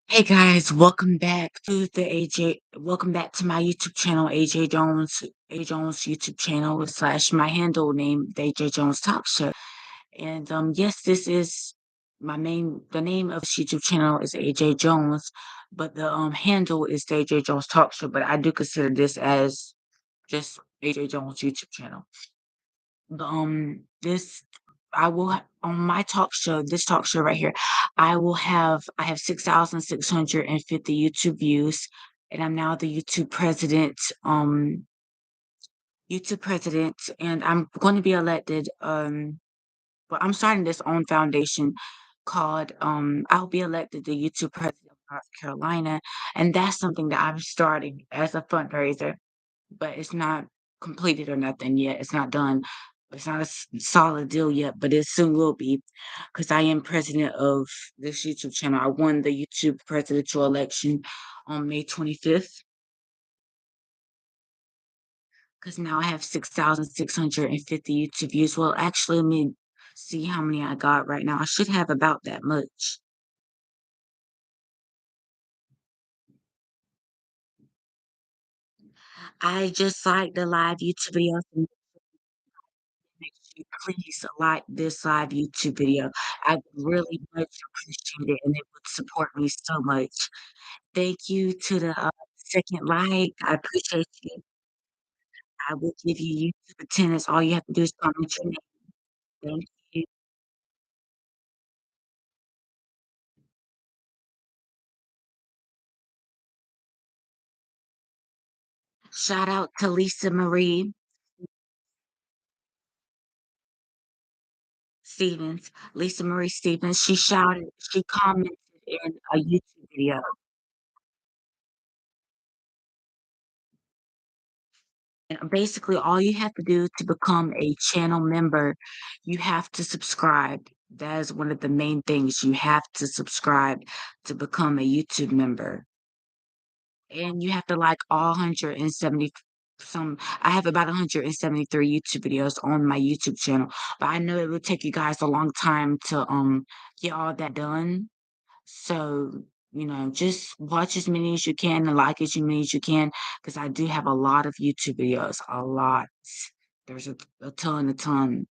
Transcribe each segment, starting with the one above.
Hey guys, welcome back to the AJ. Welcome back to my YouTube channel, A Jones YouTube channel slash my handle name, the AJ Jones Talk Show. And yes, this is my main. The name of this YouTube channel is AJ Jones, but the handle is the AJ Jones Talk Show. But I do consider this as just AJ Jones YouTube channel. This I will on my talk show, this talk show right here, I have 6,650 YouTube views, and I'm now the YouTube president, and I'm going to be elected. But I'm starting this own foundation called I'll be elected the YouTube president of North Carolina, and that's something that I'm starting as a fundraiser, but it's not completed or nothing yet. It's not done. It's not a solid deal yet, but it soon will be because I am president of this YouTube channel. I won the YouTube presidential election on May 25th because now I have 6,650 YouTube views. Well, actually, let me see how many I got right now. I should have about that much. I just like the live YouTube videos. And make sure you please like this live YouTube video. I really much appreciate it, and it would support me so much. Thank you to the second like. I appreciate you. I will give you YouTube attendance. All you have to do is comment your name. Thank you. Shout out to Lisa Marie Stevens. Lisa Marie Stevens. She commented in a YouTube video. And basically, all you have to do to become a channel member, you have to subscribe. That is one of the main things. You have to subscribe to become a YouTube member. And you have to like all 170 some I have about 173 YouTube videos on my YouTube channel. But I know it would take you guys a long time to get all that done. So, just watch as many as you can and like as many as you can because I do have a lot of YouTube videos, a lot. There's a ton.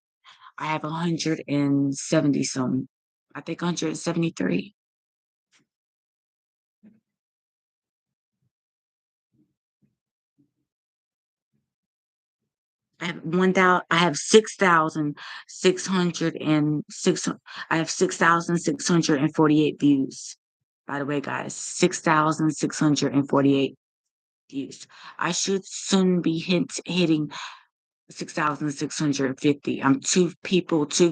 I have 170 some. I think 173. I have 6,606. I have 6,648 views. By the way, guys, 6,648 views. I should soon be hitting 6,650. I'm two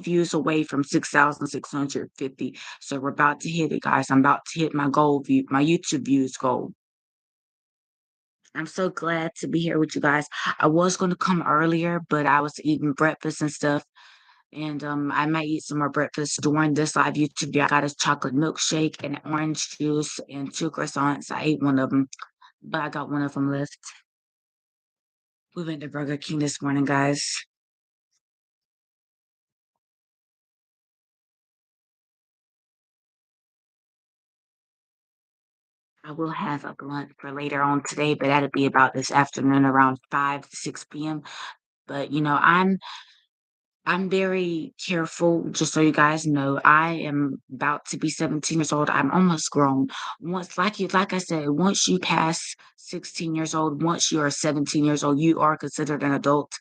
views away from 6,650. So we're about to hit it, guys. I'm about to hit my YouTube views goal. I'm so glad to be here with you guys. I was going to come earlier, but I was eating breakfast and stuff. And I might eat some more breakfast during this live YouTube video. I got a chocolate milkshake and orange juice and two croissants. I ate one of them, but I got one of them left. We went to Burger King this morning, guys. I will have a blunt for later on today, but that'll be about this afternoon around 5 to 6 p.m. But I'm very careful, just so you guys know. I am about to be 17 years old. I'm almost grown. Like I said, once you pass 16 years old, once you are 17 years old, you are considered an adult,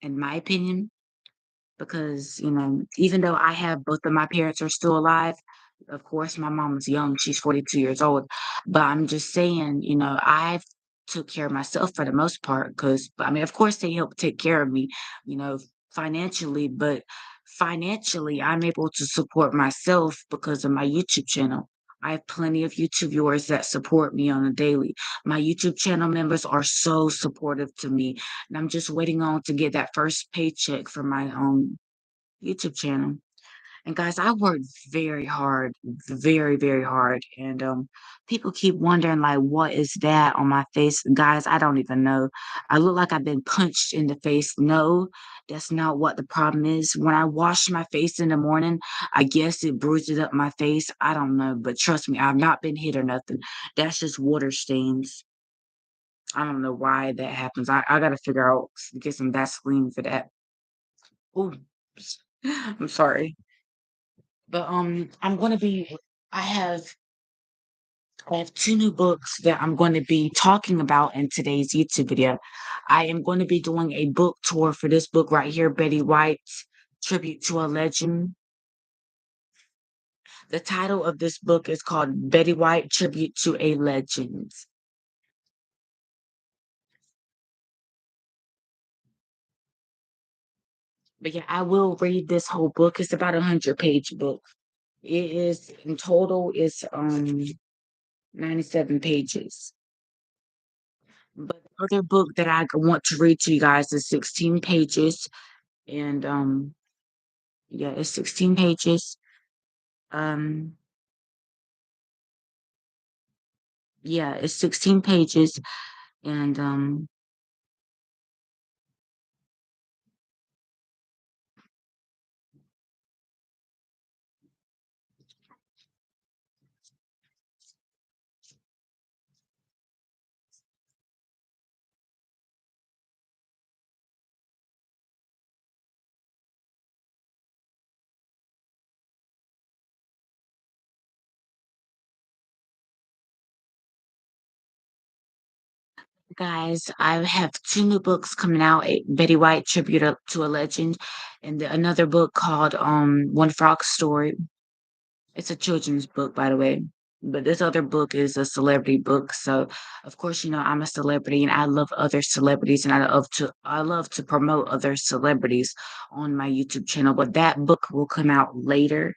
in my opinion. Because, even though I have both of my parents are still alive, of course, my mom is young. She's 42 years old. But I'm just saying, I've took care of myself for the most part because, I mean, of course, they help take care of me, you know, financially, but financially, I'm able to support myself because of my YouTube channel. I have plenty of YouTube viewers that support me on a daily. My YouTube channel members are so supportive to me, and I'm just waiting on to get that first paycheck for my YouTube channel. And guys, I worked very hard, very, very hard. And people keep wondering, like, what is that on my face? Guys, I don't even know. I look like I've been punched in the face. No, that's not what the problem is. When I wash my face in the morning, I guess it bruises up my face. I don't know. But trust me, I've not been hit or nothing. That's just water stains. I don't know why that happens. I gotta figure out, get some Vaseline for that. Oh, I'm sorry. But I'm gonna be I have I have 2 new books that I'm going to be talking about in today's YouTube video. I am going to be doing a book tour for this book right here, Betty White's Tribute to a Legend. The title of this book is called Betty White Tribute to a Legend. But yeah, I will read this whole book. It's about a 100-page book. It is in total it's 97 pages. But the other book that I want to read to you guys is 16 pages. And yeah, it's 16 pages. Um yeah, it's 16 pages. And guys, I have 2 new books coming out, a Betty White Tribute to a Legend, and another book called One Frog Story. It's a children's book, by the way. But this other book is a celebrity book. So of course, you know, I'm a celebrity and I love other celebrities and I love to promote other celebrities on my YouTube channel. But that book will come out later.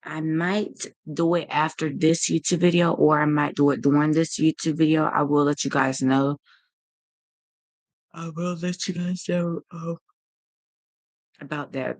I might do it after this YouTube video or I might do it during this YouTube video. I will let you guys know. I will let you guys know about that.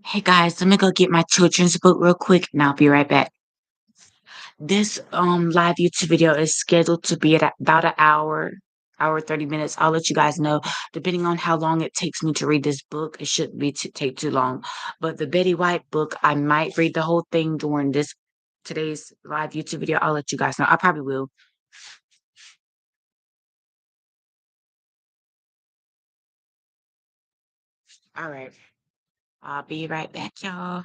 Hey guys, let me go get my children's book real quick and I'll be right back. This live YouTube video is scheduled to be at about an hour 30 minutes. I'll let you guys know. Depending on how long it takes me to read this book, it shouldn't be take too long. But the Betty White book, I might read the whole thing during this today's live YouTube video. I'll let you guys know. I probably will. All right. I'll be right back, y'all.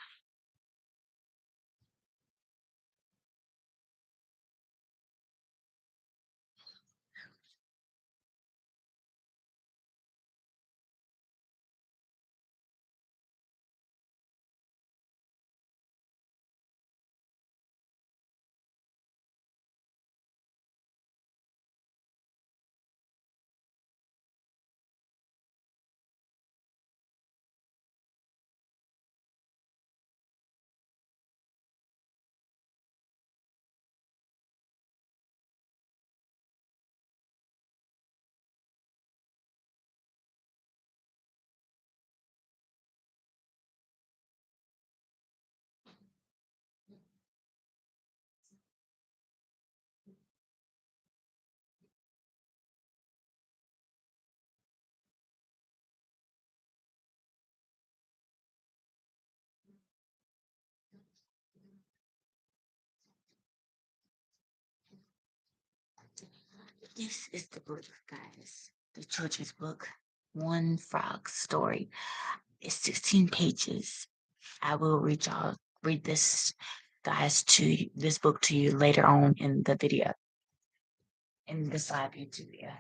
This is the book, guys. The children's book, One Frog Story. It's 16 pages. I will read this this book to you later on in the video in this live YouTube video.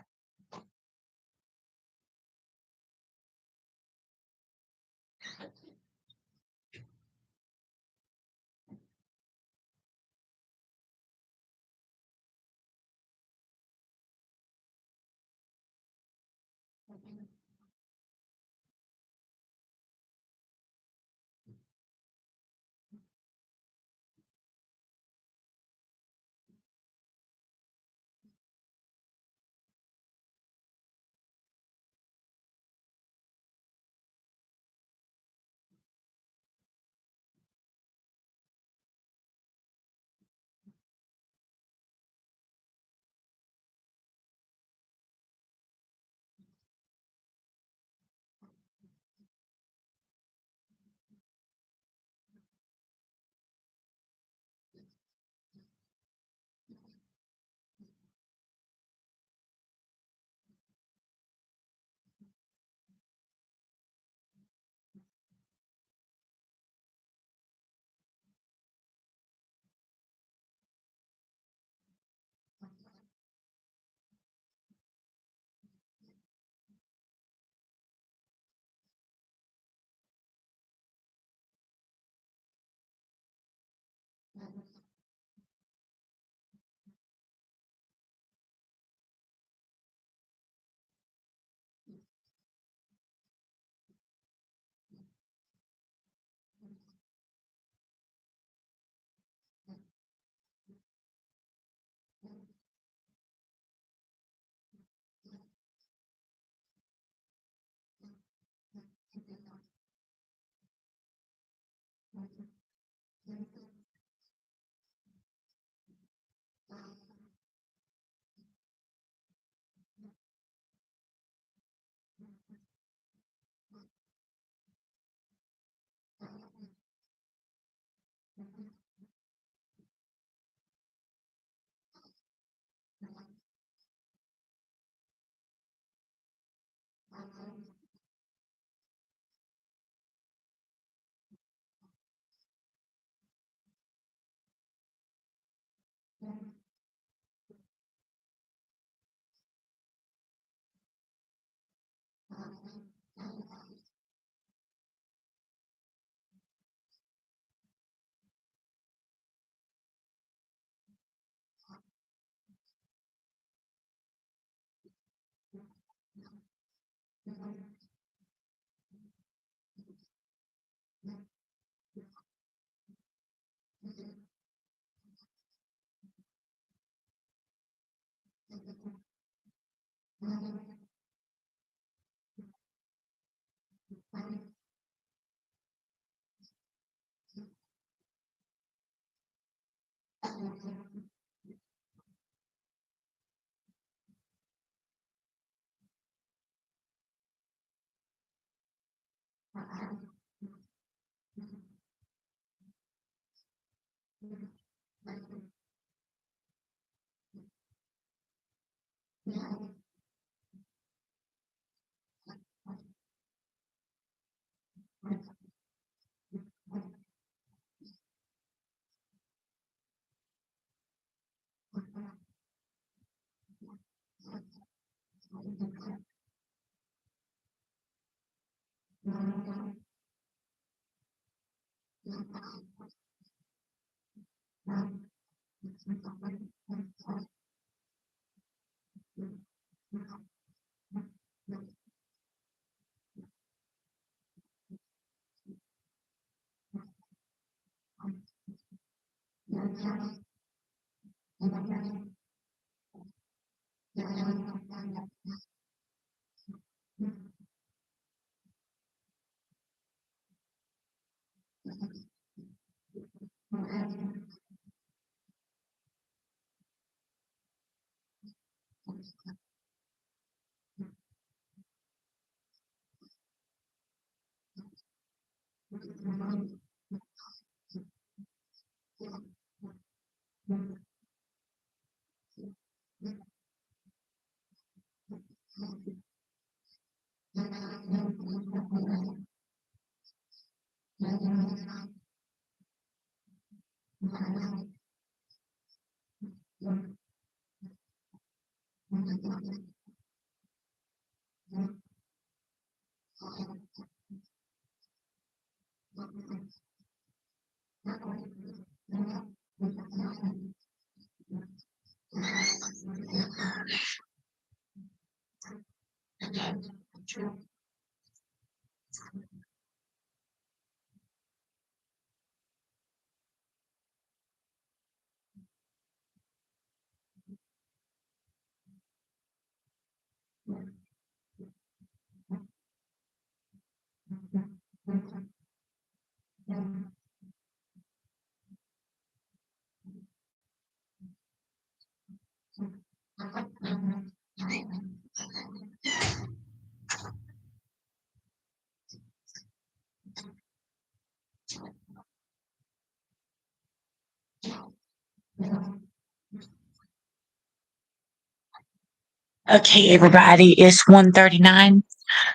Okay, everybody, it's 1:39.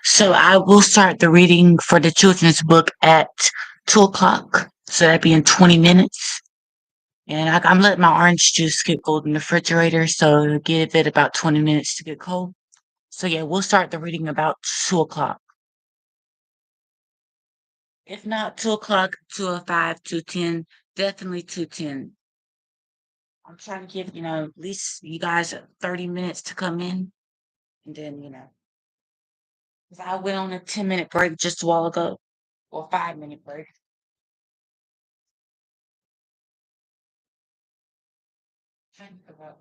So I will start the reading for the children's book at 2 o'clock. So that'd be in 20 minutes. And I'm letting my orange juice get cold in the refrigerator, so it'll give it about 20 minutes to get cold. So yeah, we'll start the reading about 2 o'clock. If not 2 o'clock, 2:05, 2:10, definitely 2:10. I'm trying to give, at least you guys 30 minutes to come in. And then, 'cause I went on a 10-minute break just a while ago, or 5-minute break. Trying to figure out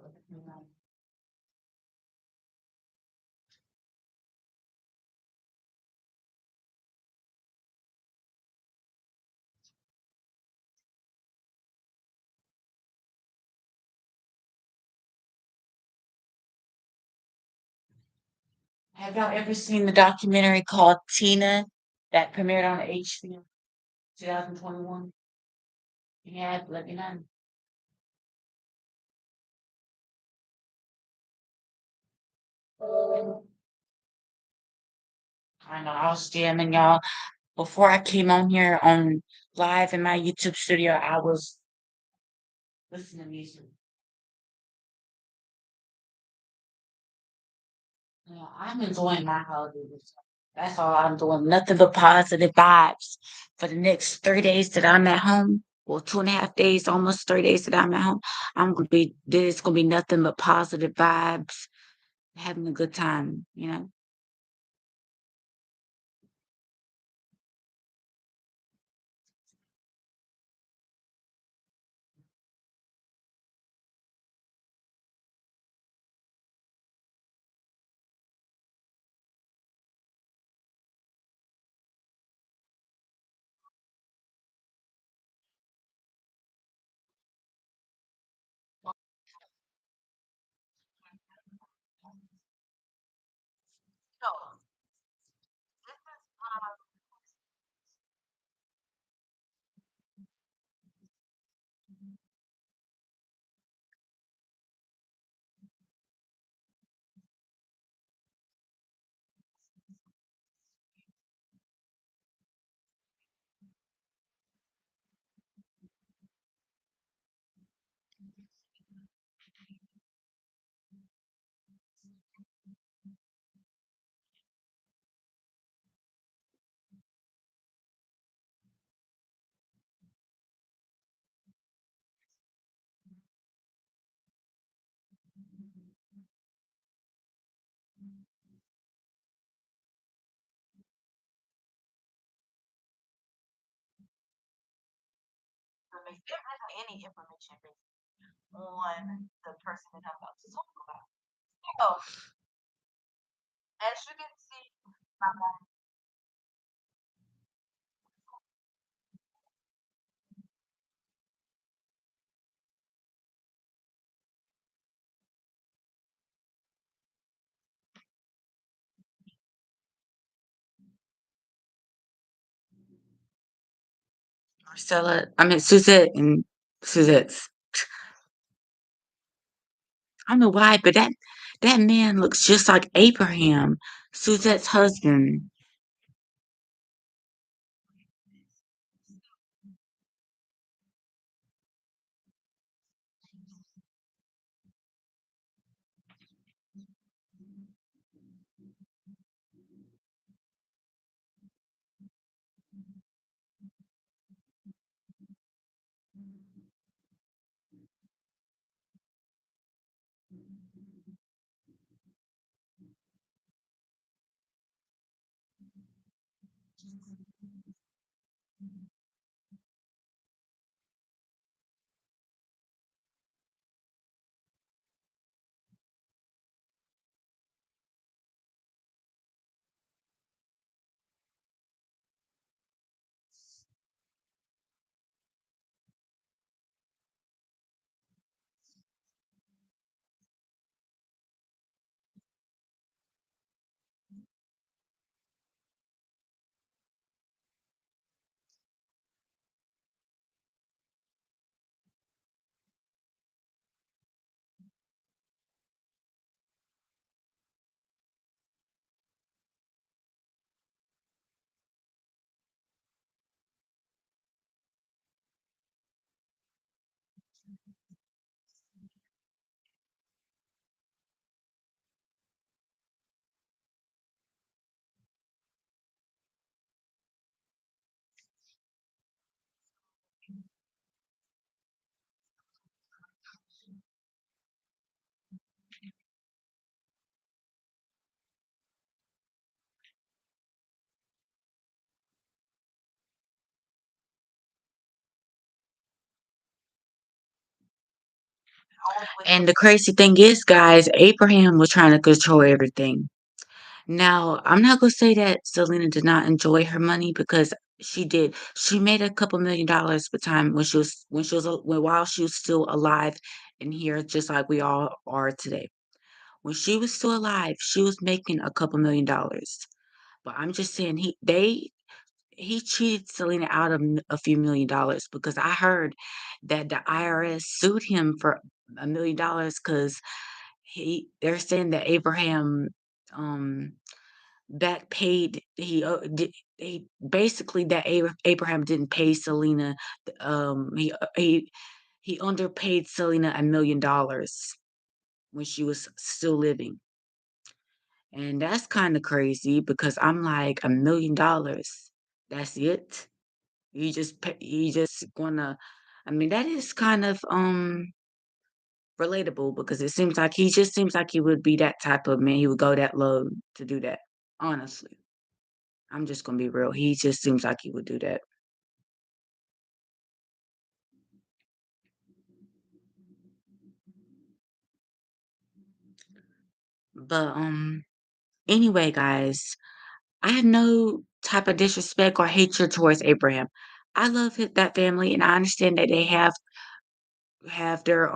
Have y'all ever seen the documentary called Tina that premiered on HBO 2021? Yeah, let me know. I know I was jamming y'all. Before I came on here on live in my YouTube studio, I was listening to music. Yeah, I'm enjoying my holidays. That's all I'm doing. Nothing but positive vibes for the next 3 days that I'm at home. Well, 2.5 days, almost 3 days that I'm at home. There's gonna be nothing but positive vibes, having a good time. Any information on the person that I'm about to talk about. So, as you can see, Marcella, I mean Suzette and Suzette's. I don't know why, but that man looks just like Abraham, Suzette's husband. And the crazy thing is, guys, Abraham was trying to control everything. Now, I'm not gonna say that Selena did not enjoy her money because she did. She made a couple $1,000,000 per time while she was still alive and here, just like we all are today. When she was still alive, she was making a couple $1,000,000. But I'm just saying he cheated Selena out of a few $1,000,000 because I heard that the IRS sued him for $1,000,000 because they're saying that Abraham um that paid he basically that Abraham didn't pay Selena. He underpaid Selena $1,000,000 when she was still living. And that's kind of crazy because I'm like $1,000,000. That's it. You just gonna I mean that is kind of relatable because it seems like he just seems like he would be that type of man. He would go that low to do that. Honestly. I'm just gonna be real. He just seems like he would do that. But anyway, guys, I have no type of disrespect or hatred towards Abraham. I love that family, and I understand that they have their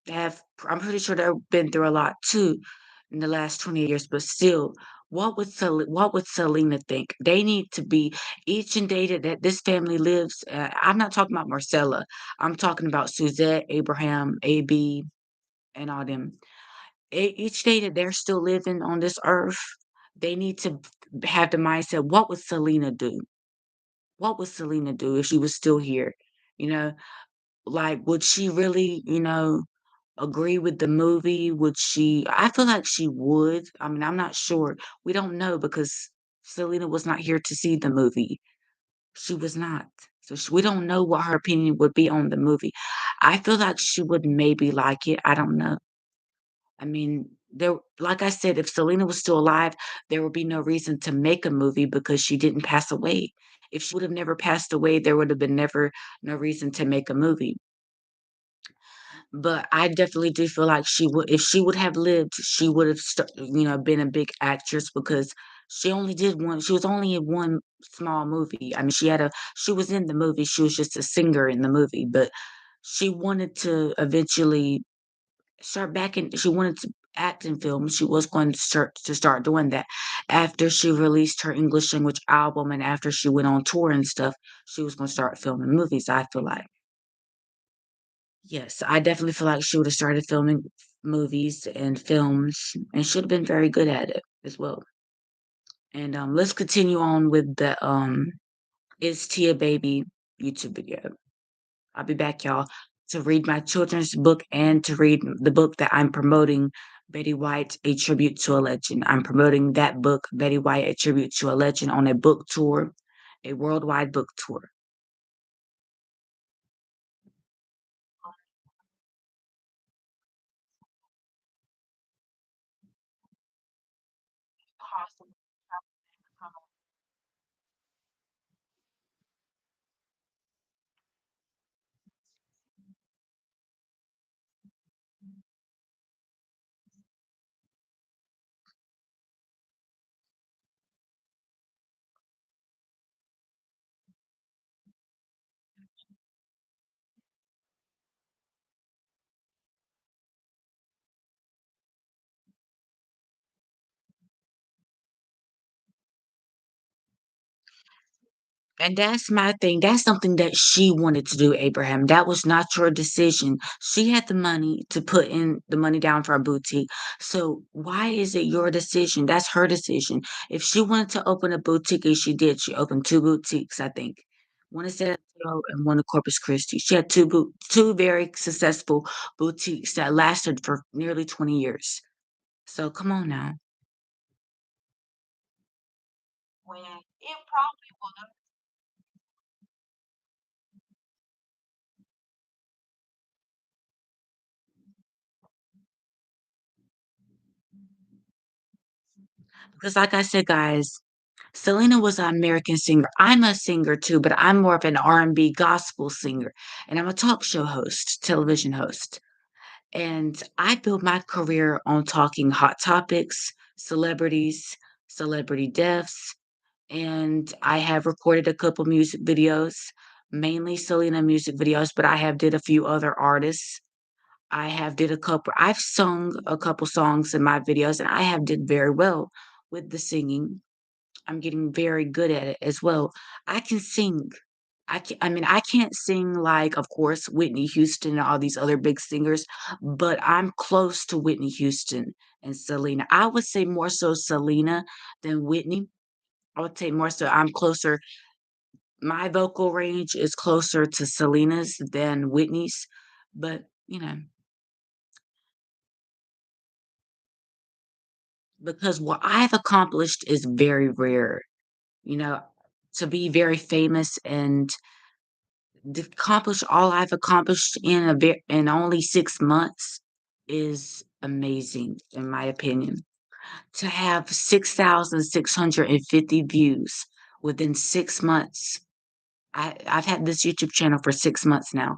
have I'm pretty sure they've been through a lot too in the last 20 years, but still, what would Selena think? They need to be each and day that this family lives. I'm not talking about Marcella. I'm talking about Suzette, Abraham, AB, and all them. Each day that they're still living on this earth, they need to have the mindset. What would Selena do? What would Selena do if she was still here? You know, like, would she really, agree with the movie? Would she I feel like she would. I mean, I'm not sure. We don't know because Selena was not here to see the movie. She was not. So we don't know what her opinion would be on the movie. I feel like she would maybe like it. I don't know. I mean, like I said, if Selena was still alive, there would be no reason to make a movie because she didn't pass away. If she would have never passed away, there would have been never no reason to make a movie. But I definitely do feel like she would if she would have lived, she would have been a big actress because she was only in one small movie. I mean, she was in the movie, she was just a singer in the movie, but she wanted to eventually she wanted to act in film. She was going to start doing that after she released her English language album and after she went on tour and stuff, she was gonna start filming movies, I feel like. Yes, I definitely feel like she would have started filming movies and films and should have been very good at it as well. And let's continue on with the Is Tia Baby YouTube video. I'll be back, y'all, to read my children's book and to read the book that I'm promoting, Betty White, A Tribute to a Legend. I'm promoting that book, Betty White, A Tribute to a Legend, on a book tour, a worldwide book tour. And that's my thing. That's something that she wanted to do, Abraham. That was not your decision. She had the money to put in the money down for a boutique. So why is it your decision? That's her decision. If she wanted to open a boutique, and she did, she opened two boutiques, I think. One in San Antonio and one in Corpus Christi. She had two very successful boutiques that lasted for nearly 20 years. So come on now. Because like I said, guys, Selena was an American singer. I'm a singer too, but I'm more of an R&B gospel singer, and I'm a talk show host, television host. And I built my career on talking hot topics, celebrities, celebrity deaths, and I have recorded a couple music videos, mainly Selena music videos, but I have did a few other artists. I've sung a couple songs in my videos and I have did very well with the singing. I'm getting very good at it as well. I can sing. I mean, I can't sing like, of course, Whitney Houston and all these other big singers, but I'm close to Whitney Houston and Selena. I would say more so Selena than Whitney. I would say more so I'm closer my vocal range is closer to Selena's than Whitney's, but, because what I've accomplished is very rare, you know, to be very famous and to accomplish all I've accomplished in only 6 months is amazing, in my opinion. To have 6,650 views within 6 months. I've had this YouTube channel for 6 months now,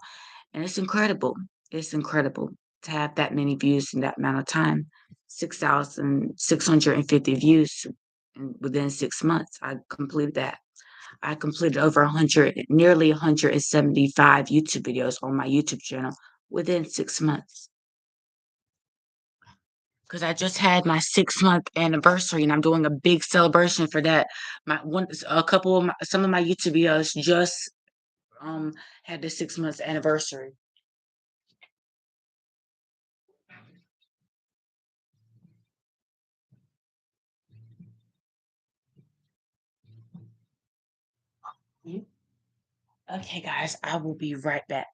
and it's incredible. It's incredible to have that many views in that amount of time. 6,650 views within 6 months. I completed that. I completed over 100, nearly 175 YouTube videos on my YouTube channel within 6 months. Because I just had my 6-month anniversary, and I'm doing a big celebration for that. Some of my YouTube videos just had the 6 months anniversary. Mm. Okay, guys, I will be right back.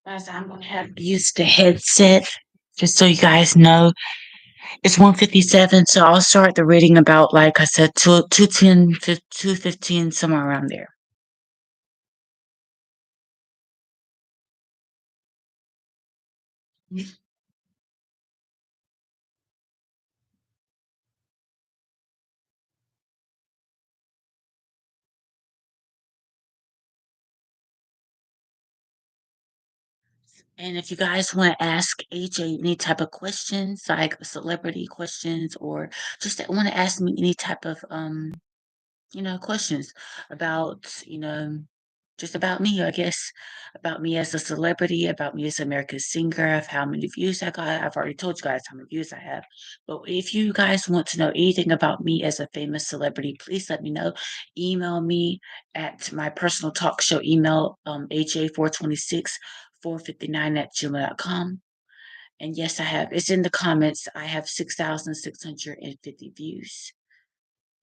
Guys, I'm gonna have to use the headset just so you guys know. It's 1:57, so I'll start the reading about, like I said, 2:10, 2:15, somewhere around there. And if you guys want to ask AJ any type of questions, like celebrity questions, or just want to ask me any type of questions about, just about me, I guess, about me as a celebrity, about me as an American singer, of how many views I got. I've already told you guys how many views I have. But if you guys want to know anything about me as a famous celebrity, please let me know. Email me at my personal talk show email, aj426 459 at gmail.com. And yes, it's in the comments. I have 6,650 views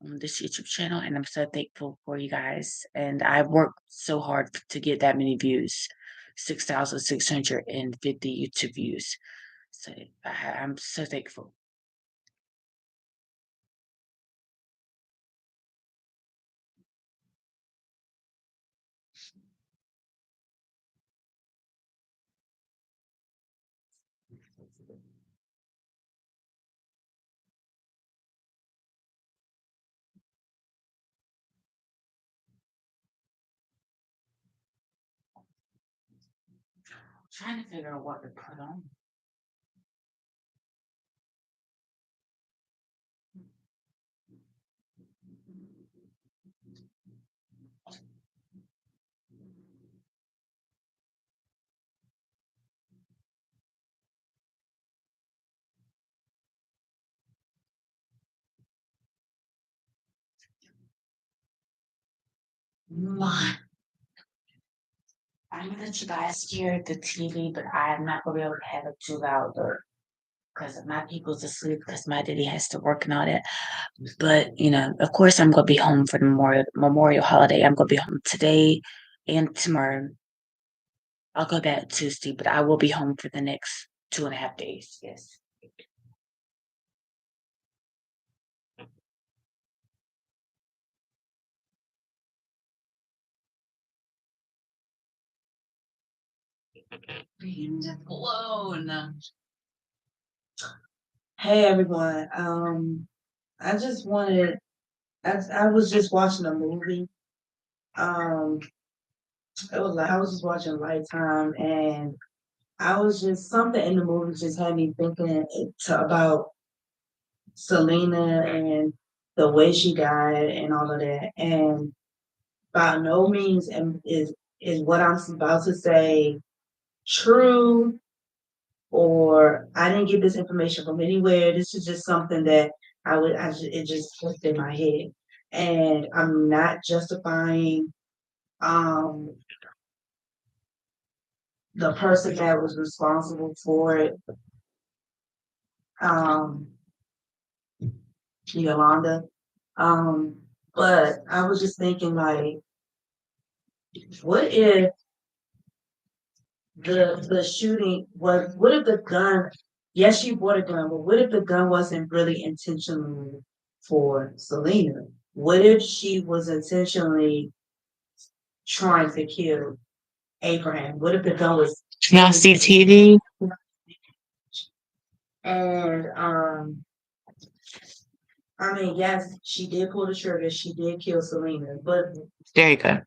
on this YouTube channel, and I'm so thankful for you guys. And I worked so hard to get that many views, 6,650 YouTube views. So I'm so thankful. I'm trying to figure out what to put on. Mwah. I'm gonna let you guys hear the TV, but I'm not gonna be able to have it too loud because my people's asleep because my daddy has to work and all that. But of course, I'm gonna be home for the Memorial holiday. I'm gonna be home today and tomorrow. I'll go back Tuesday, but I will be home for the next 2.5 days. Yes. Being alone. Hey everyone. I just wanted I was just watching a movie. Um it was like I was just watching Lifetime, and I was just something in the movie just had me thinking about Selena and the way she died and all of that. And by no means is what I'm about to say true, or I didn't get this information from anywhere. This is just something that it just clicked in my head. And I'm not justifying um the person that was responsible for it, um, Yolanda. Um, but I was just thinking, like, what if the shooting was, what if the gun, yes, she bought a gun, but what if the gun wasn't really intentional for Selena? What if she was intentionally trying to kill Abraham? What if the gun was Now see TV. And I mean, yes, she did pull the trigger, she did kill Selena, but There you go.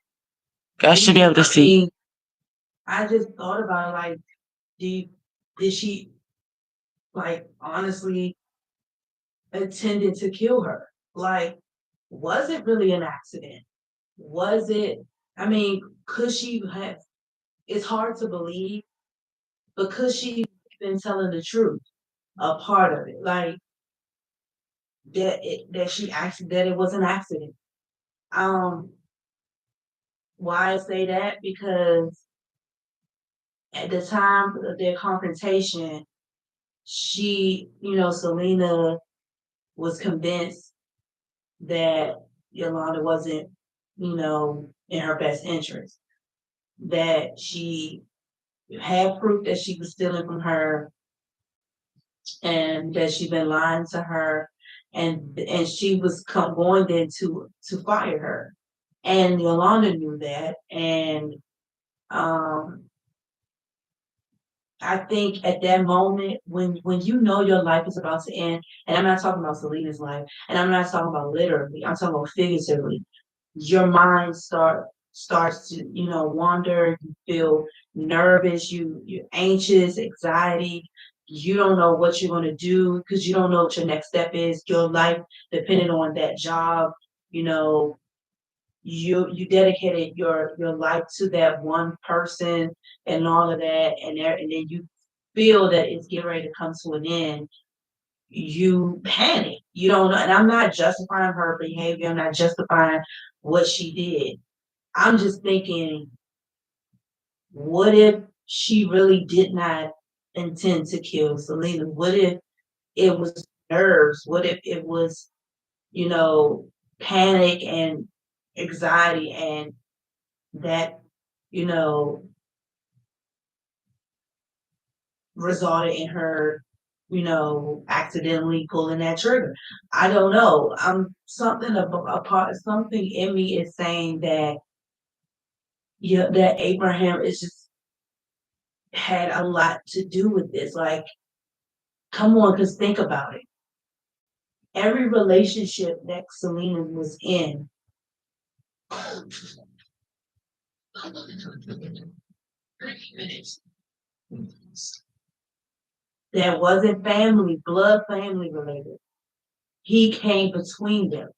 I should be able to see. I just thought about it, like, did did she, like, honestly intended to kill her? Like, was it really an accident? Was it, I mean, could she have, it's hard to believe, but could she been telling the truth? A part of it, like that she actually, that it was an accident. Um, why I say that? Because at the time of their confrontation, she, Selena was convinced that Yolanda wasn't, in her best interest, that she had proof that she was stealing from her and that she'd been lying to her, and she was going then to fire her. And Yolanda knew that, and um I think at that moment when you know your life is about to end, and I'm not talking about Selena's life, and I'm not talking about literally, I'm talking about figuratively, your mind starts to, wander, you feel nervous, you're anxious, anxiety, you don't know what you're gonna do because you don't know what your next step is. Your life depending on that job, you know, you dedicated your life to that one person and all of that, and then you feel that it's getting ready to come to an end, you panic. You don't know, and I'm not justifying her behavior, I'm not justifying what she did. I'm just thinking, what if she really did not intend to kill Selena? What if it was nerves? What if it was, you know, panic and anxiety and that, you know, resulted in her, accidentally pulling that trigger. I don't know. I'm something apart. Something in me is saying that yeah, that Abraham is just had a lot to do with this. Like, come on, because think about it. Every relationship that Selena was in, that wasn't blood family related. He came between them.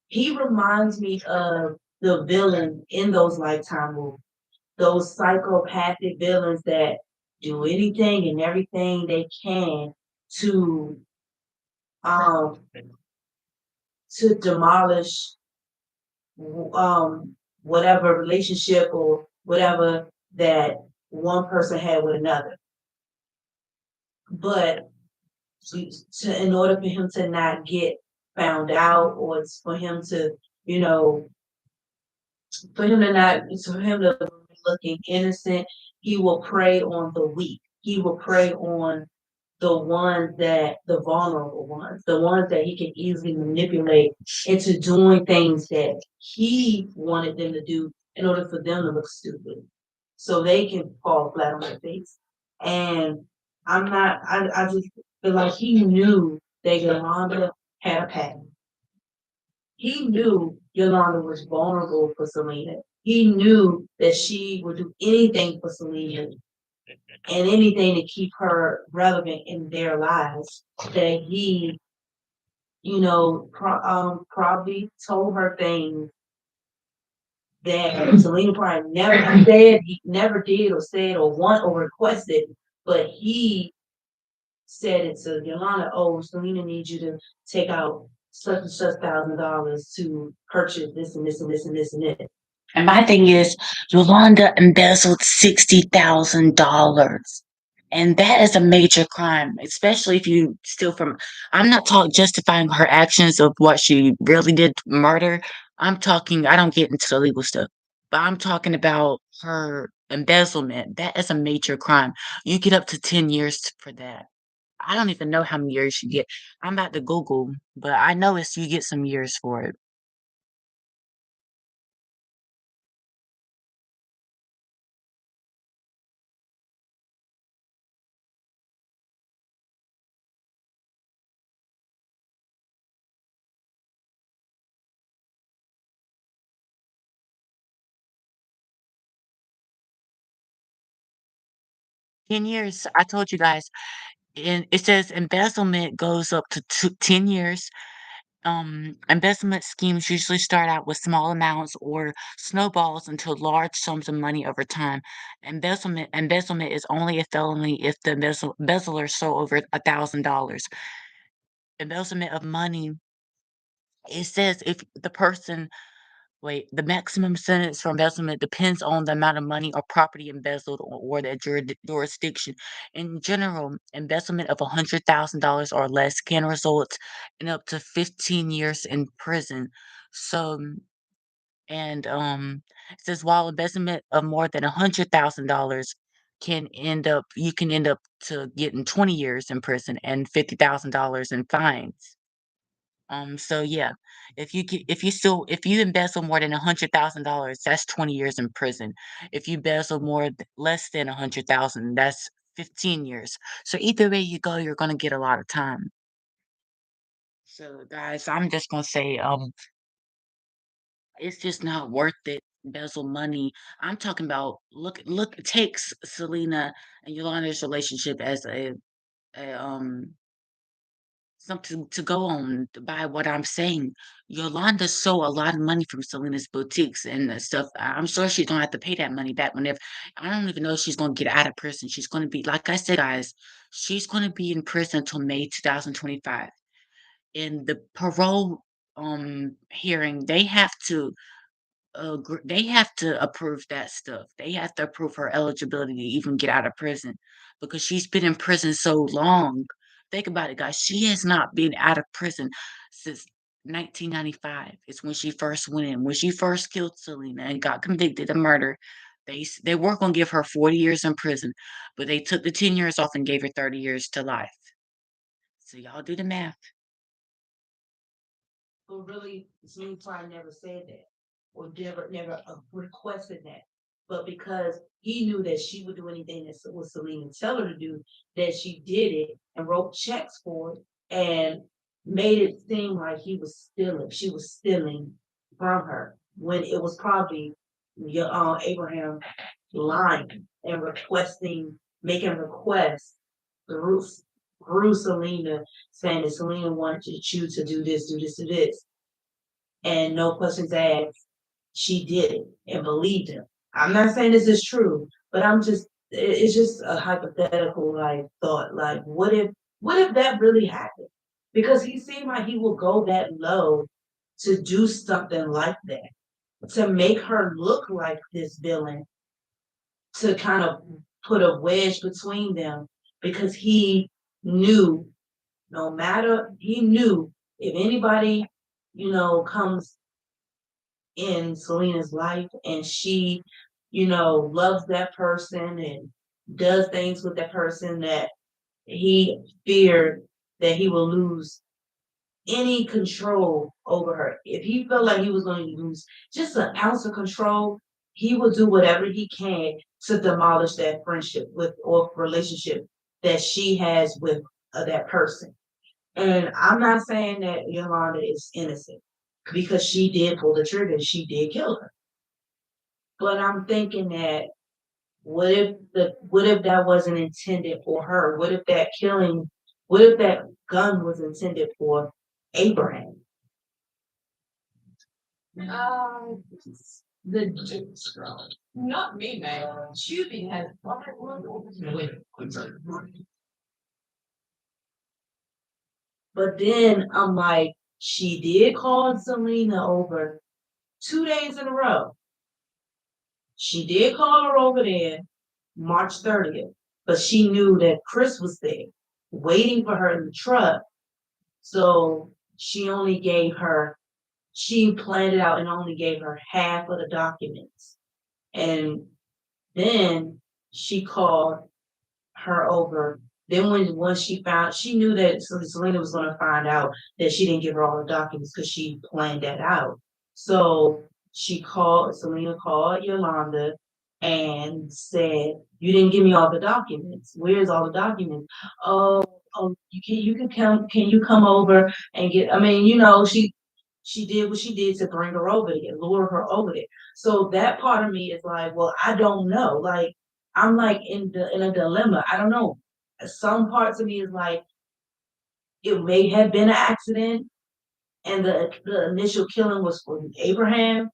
He reminds me of the villain in those Lifetime movies, those psychopathic villains that do anything and everything they can to um demolish whatever relationship or whatever that one person had with another. But in order for him to not get found out, or for him to, you know, for him to be looking innocent, he will prey on the weak. He will prey on the vulnerable ones, the ones that he can easily manipulate into doing things that he wanted them to do in order for them to look stupid. So they can fall flat on their face. And I just feel like he knew that Yolanda had a pattern. He knew Yolanda was vulnerable for Selena. He knew that she would do anything for Selena and anything to keep her relevant in their lives. That he, probably told her things that Selena probably never said, he never did or said or want or requested, but he said it to Yolanda, oh, Selena needs you to take out such and such $1,000 to purchase this and this and this and this and this. And my thing is, Yolanda embezzled $60,000. And that is a major crime, especially if you steal from. I'm not talking justifying her actions of what she really did, murder. I'm talking, I don't get into the legal stuff, but I'm talking about her embezzlement. That is a major crime. You get up to 10 years for that. I don't even know how many years you get. I'm about to Google, but I know it's you get some years for it. 10 years. I told you guys. And it says embezzlement goes up to 10 years. Investment schemes usually start out with small amounts or snowballs until large sums of money over time. Embezzlement is only a felony if the embezzler stole over $1,000. Embezzlement of money, it says if the person Wait, the maximum sentence for embezzlement depends on the amount of money or property embezzled or the jurisdiction. In general, embezzlement of $100,000 or less can result in up to 15 years in prison. So, it says while embezzlement of more than $100,000 you can end up to getting 20 years in prison and $50,000 in fines. So yeah, if you embezzle more than $100,000, that's 20 years in prison. If you embezzle less than 100,000, that's 15 years. So either way you go, you're gonna get a lot of time. So guys, I'm just gonna say, it's just not worth it. Embezzle money. I'm talking about take Selena and Yolanda's relationship as a something to go on by what I'm saying. Yolanda stole a lot of money from Selena's boutiques and stuff. I'm sure she's gonna have to pay that money back whenever. I don't even know if she's gonna get out of prison. She's gonna be, like I said, guys, she's gonna be in prison until May 2025. In the parole hearing, they have to approve that stuff. They have to approve her eligibility to even get out of prison because she's been in prison so long. Think about it, guys. She has not been out of prison since 1995. It's when she first went in. When she first killed Selena and got convicted of murder, they were gonna give her 40 years in prison, but they took the 10 years off and gave her 30 years to life. So y'all do the math. But really, Celine Prime never said that or never requested that. But because he knew that she would do anything that was Celine tell her to do, that she did it and wrote checks for it and made it seem like he was stealing. She was stealing from her when it was probably Abraham lying and making requests through through Selena, saying that Selena wanted you to do this, do this, and no questions asked. She did it and believed him. I'm not saying this is true, but it's just a hypothetical like thought. Like, what if that really happened? Because he seemed like he would go that low to do something like that, to make her look like this villain, to kind of put a wedge between them because knew he knew if anybody, comes in Selena's life and she, loves that person and does things with that person, that he feared that he will lose any control over her. If he felt like he was going to lose just an ounce of control, he will do whatever he can to demolish that friendship with or relationship that she has with that person. And I'm not saying that Yolanda is innocent because she did pull the trigger, she did kill her. But I'm thinking that what if that wasn't intended for her? What if that gun was intended for Abraham? The not me, man. Shooting has but then I'm like, she did call Selena over 2 days in a row. She did call her over there March 30th, but she knew that Chris was there waiting for her in the truck. So she planned it out and only gave her half of the documents. And then she called her over. Then once she knew that Selena was going to find out that she didn't give her all the documents because she planned that out. So Selena called Yolanda and said, "You didn't give me all the documents. Where's all the documents? Oh, you can come. Can you come over and get? I mean, she did what she did to bring her over there, lure her over there. So that part of me is like, well, I don't know. Like I'm like in a dilemma. I don't know. Some parts of me is like it may have been an accident and the initial killing was for Abraham.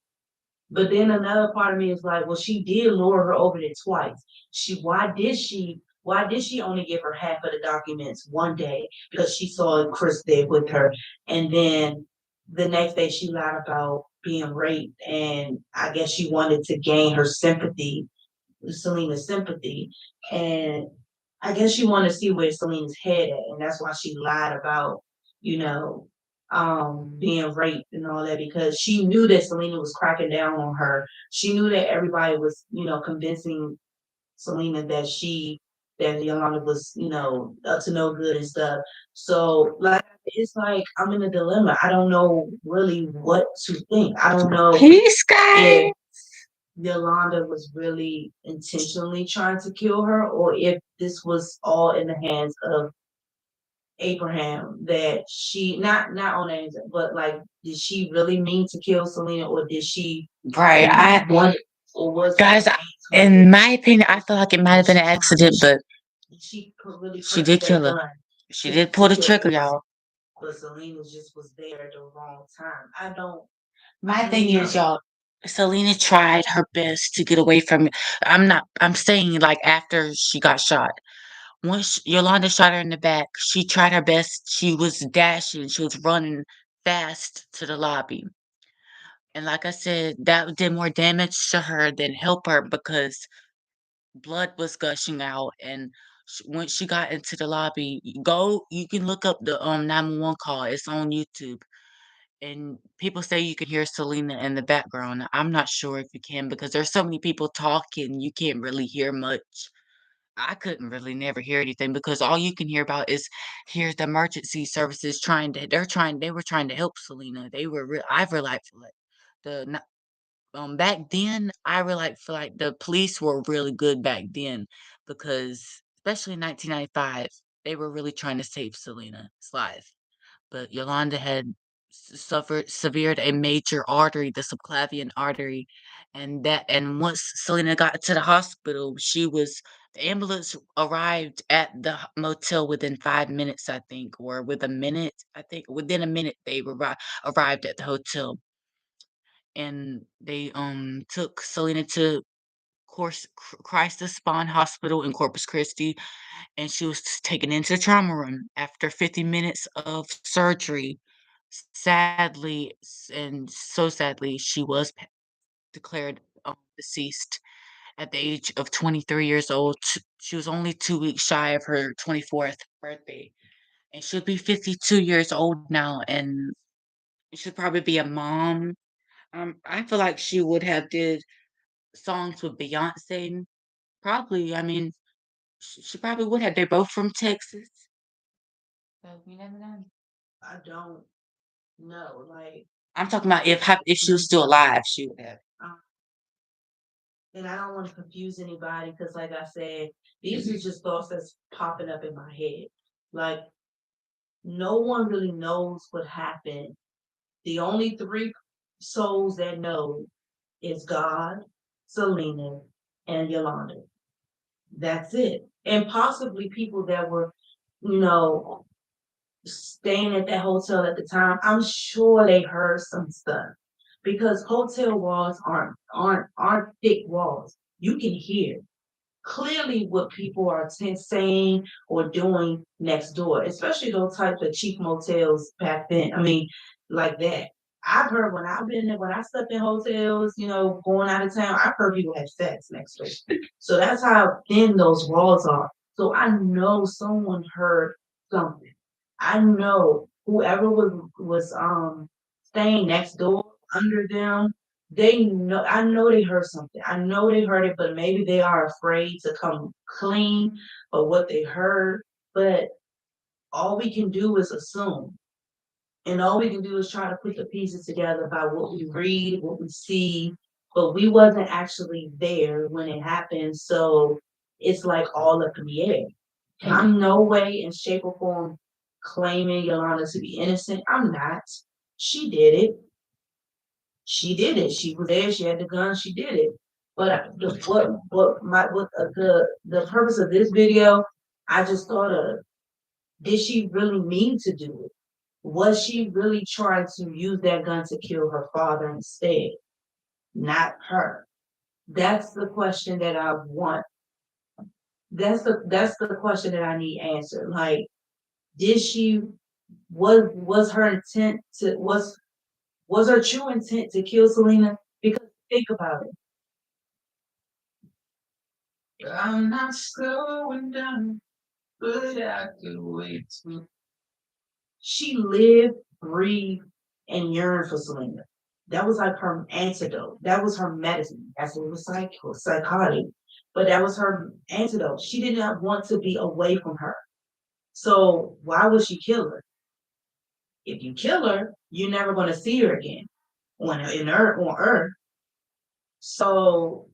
But then another part of me is like, well, she did lure her over there twice. Why did she only give her half of the documents one day? Because she saw Chris there with her. And then the next day she lied about being raped, and I guess she wanted to gain her sympathy, Selena's sympathy, and I guess she wanted to see where Selena's head at, and that's why she lied about, you know, being raped and all that because she knew that Selena was cracking down on her. She knew that everybody was, convincing Selena that Yolanda was, up to no good and stuff. So like it's like I'm in a dilemma. I don't know really what to think. I don't know Peace, guys. if Yolanda was really intentionally trying to kill her or if this was all in the hands of Abraham that she not on Angel, but like did she really mean to kill Selena or did she Right. want or was Guys, it in my opinion, I feel like it might did have been she an accident, but really she press did that kill her. gun She did pull the trigger, y'all. but Selena just was there at the wrong time. I don't My thing is, y'all, Selena tried her best to get away from it. I'm saying like after she got shot. Once Yolanda shot her in the back, she tried her best. She was dashing, she was running fast to the lobby. And like I said, that did more damage to her than help her because blood was gushing out. And once she got into the lobby, you can look up the 911 call. It's on YouTube. And people say you can hear Selena in the background. I'm not sure if you can because there's so many people talking, you can't really hear much. I couldn't really never hear anything because all you can hear about is here's the emergency services they were trying to help Selena. They were I feel like the back then I really feel like the police were really good back then because especially in 1995 they were really trying to save Selena's life. But Yolanda had severed a major artery, the subclavian artery, and once Selena got to the hospital, the ambulance arrived at the motel within 5 minutes, I think, or with a minute. I think within a minute they arrived at the hotel, and they took Selena to course Crisis Spawn Hospital in Corpus Christi, and she was taken into the trauma room after 50 minutes of surgery. Sadly, and so sadly, she was declared deceased at the age of 23 years old. She was only 2 weeks shy of her 24th birthday, and she'll be 52 years old now, and she'll probably be a mom. I feel like she would have did songs with Beyonce. Probably, I mean, she probably would have. They're both from Texas. So you never know. I don't know. Like I'm talking about if she was still alive, she would have. um, and I don't want to confuse anybody because like I said, these are just thoughts that's popping up in my head. Like no one really knows what happened. The only three souls that know is God, Selena, and Yolanda. That's it. And possibly people that were, you know, staying at that hotel at the time. I'm sure they heard some stuff because hotel walls aren't thick walls. You can hear clearly what people are saying or doing next door, especially those types of cheap motels back then. I mean, like that. I've heard when I've been there, when I slept in hotels, going out of town, I've heard people have sex next door. So that's how thin those walls are. So I know someone heard something. I know whoever was staying next door under them, they know I know they heard something. I know they heard it, but maybe they are afraid to come clean of what they heard. But all we can do is assume. And all we can do is try to put the pieces together about what we read, what we see, but we wasn't actually there when it happened. So it's like all up in the air. I'm no way in shape or form claiming Yolanda to be innocent. I'm not. She did it. She did it. She was there. She had the gun. She did it. But the purpose of this video, I just thought of, did she really mean to do it? Was she really trying to use that gun to kill her father instead? Not her. That's the question that I want. That's the question that I need answered. Like, did she was her intent to was Was her true intent to kill Selena? Because think about it. I'm not slowing down, but I could wait till she lived, breathed, and yearned for Selena. That was like her antidote. That was her medicine. That's what it was psychotic. But that was her antidote. She did not want to be away from her. So why would she kill her? If you kill her, you're never going to see her again on Earth. So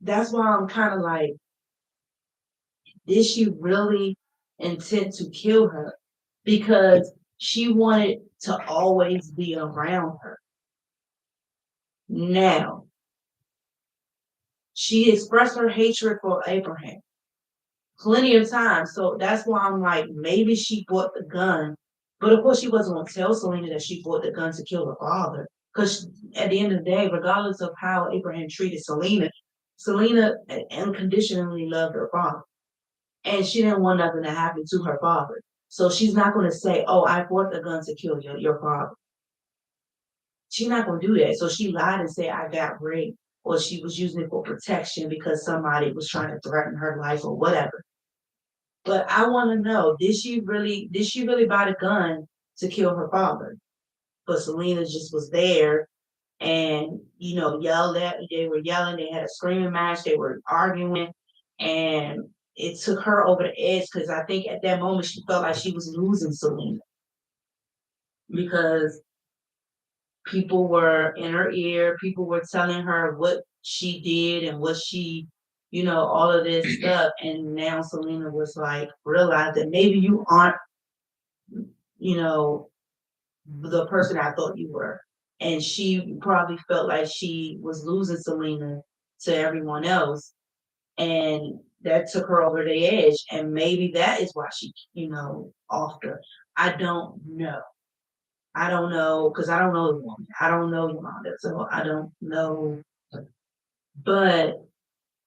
that's why I'm kind of like, did she really intend to kill her? Because she wanted to always be around her. Now, she expressed her hatred for Abraham plenty of times. So that's why I'm like, maybe she bought the gun. But of course, she wasn't going to tell Selena that she bought the gun to kill her father. Because at the end of the day, regardless of how Abraham treated Selena, Selena unconditionally loved her father. And she didn't want nothing to happen to her father. So she's not going to say, oh, I bought the gun to kill your father. She's not going to do that. So she lied and said, I got raped, or she was using it for protection because somebody was trying to threaten her life or whatever. But I want to know, did she really buy the gun to kill her father? But Selena just was there and, yelled at, they were yelling, they had a screaming match, they were arguing, and it took her over the edge because I think at that moment she felt like she was losing Selena because people were in her ear, people were telling her what she did and what she, all of this stuff. And now Selena was like, realize that maybe you aren't, you know, the person I thought you were. And she probably felt like she was losing Selena to everyone else. And that took her over the edge. And maybe that is why she, offed her. I don't know. I don't know because I don't know the woman. I don't know Yolanda, so I don't know. But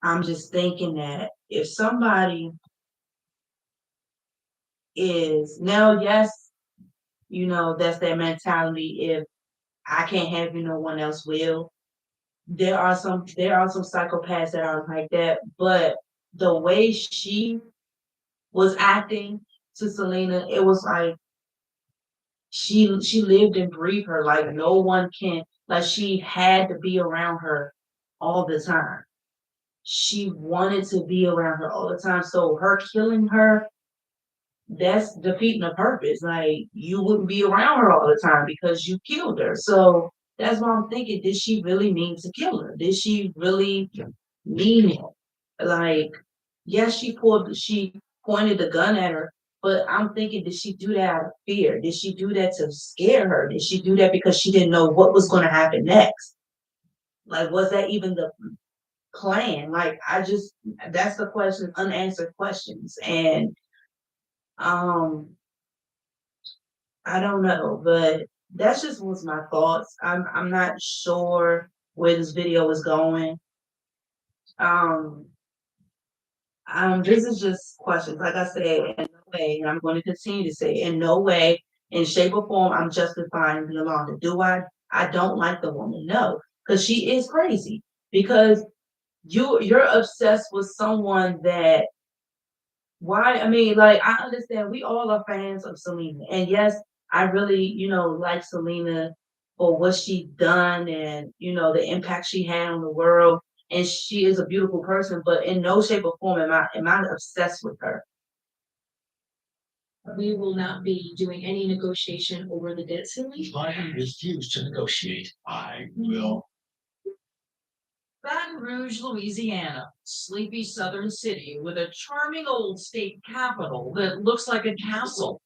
I'm just thinking that if somebody is now, yes, that's their mentality. If I can't have you, no one else will. There are some psychopaths that are like that, but the way she was acting to Selena, it was like she lived and breathed her. Like no one can, like she had to be around her all the time. She wanted to be around her all the time. So her killing her, that's defeating the purpose. Like you wouldn't be around her all the time because you killed her. So that's what I'm thinking. Did she really mean to kill her? Did she really mean it? Like, yes, she pointed the gun at her, but I'm thinking, did she do that out of fear? Did she do that to scare her? Did she do that because she didn't know what was going to happen next? Like, was that even the plan? Like, that's the question, unanswered questions. And um, I don't know, but that's just was my thoughts. I'm not sure where this video is going. Um, this is just questions. Like I said, in no way, and I'm going to continue to say, in no way, in shape or form, I'm justifying Yolanda. Do I? I don't like the woman, no, because she is crazy. Because you're obsessed with someone that why? I mean, like I understand we all are fans of Selena, and yes, I really, like Selena for what she done and the impact she had on the world. And she is a beautiful person, but in no shape or form am I obsessed with her. We will not be doing any negotiation over the debt ceiling. I refuse to negotiate. I will. Baton Rouge, Louisiana, sleepy southern city with a charming old state capitol that looks like a castle.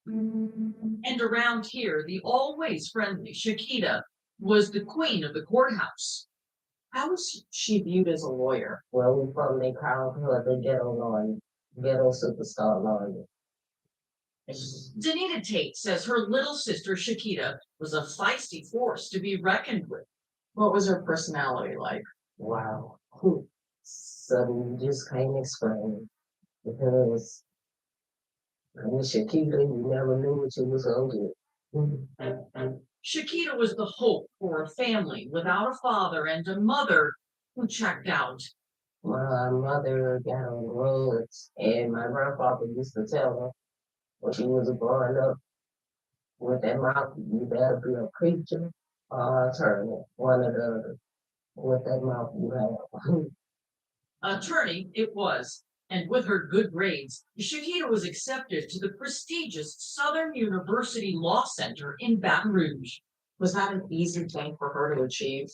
And around here, the always friendly Chiquita was the queen of the courthouse. How was she viewed as a lawyer? Well, we from they call her the ghetto lawyer, ghetto superstar lawyer. Danita Tate says her little sister Chiquita was a feisty force to be reckoned with. What was her personality like? Wow. So you just can't explain because I mean Shakira, you never knew what you was gonna get. Chiquita was the hope for a family without a father and a mother who checked out. My mother got on drugs, and my grandfather used to tell her when she was growing up with that mouth, you better be a preacher or a attorney, one or the other. With that mouth you have. Attorney it was, and with her good grades, Chiquita was accepted to the prestigious Southern University Law Center in Baton Rouge. Was that an easy thing for her to achieve?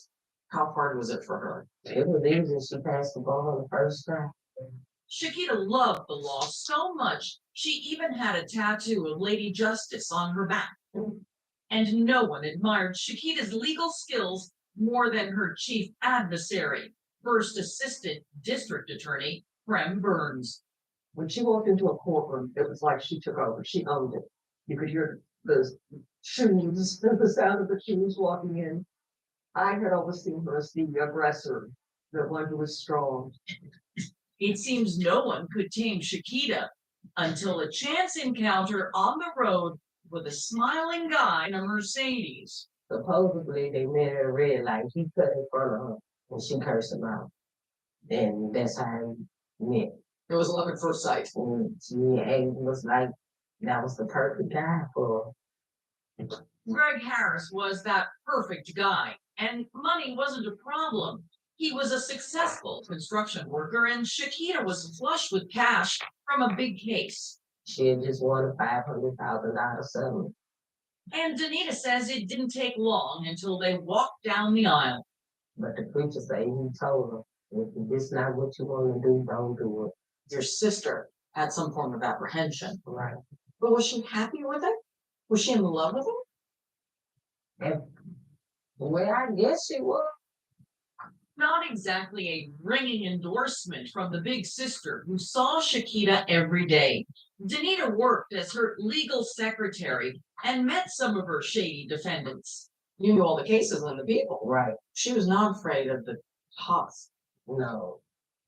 How hard was it for her? It was easy. She passed the bar on the first time. Chiquita loved the law so much, she even had a tattoo of Lady Justice on her back. And no one admired Chiquita's legal skills more than her chief adversary, First Assistant District Attorney Prem Burns. When she walked into a courtroom, it was like she took over. She owned it. You could hear the shoes, the sound of the shoes walking in. I had always seen her as the aggressor, the one who was strong. It seems no one could tame Chiquita until a chance encounter on the road with a smiling guy in a Mercedes. Supposedly they met at a red light. He cut in front of her and she cursed him out. And that's how we met. It was love at first sight. And it was like that was the perfect guy for her. Greg Harris was that perfect guy, and money wasn't a problem. He was a successful construction worker, and Chiquita was flush with cash from a big case. She had just won a $500,000 settlement. And Danita says it didn't take long until they walked down the aisle. But the preacher said he told her, if this is not what you want to do, don't do it. Your sister had some form of apprehension. Right. But was she happy with it? Was she in love with him? And the way I guess she was. Not exactly a ringing endorsement from the big sister who saw Chiquita every day. Danita worked as her legal secretary and met some of her shady defendants. You knew all the cases and the people. Right. She was not afraid of the cops. No.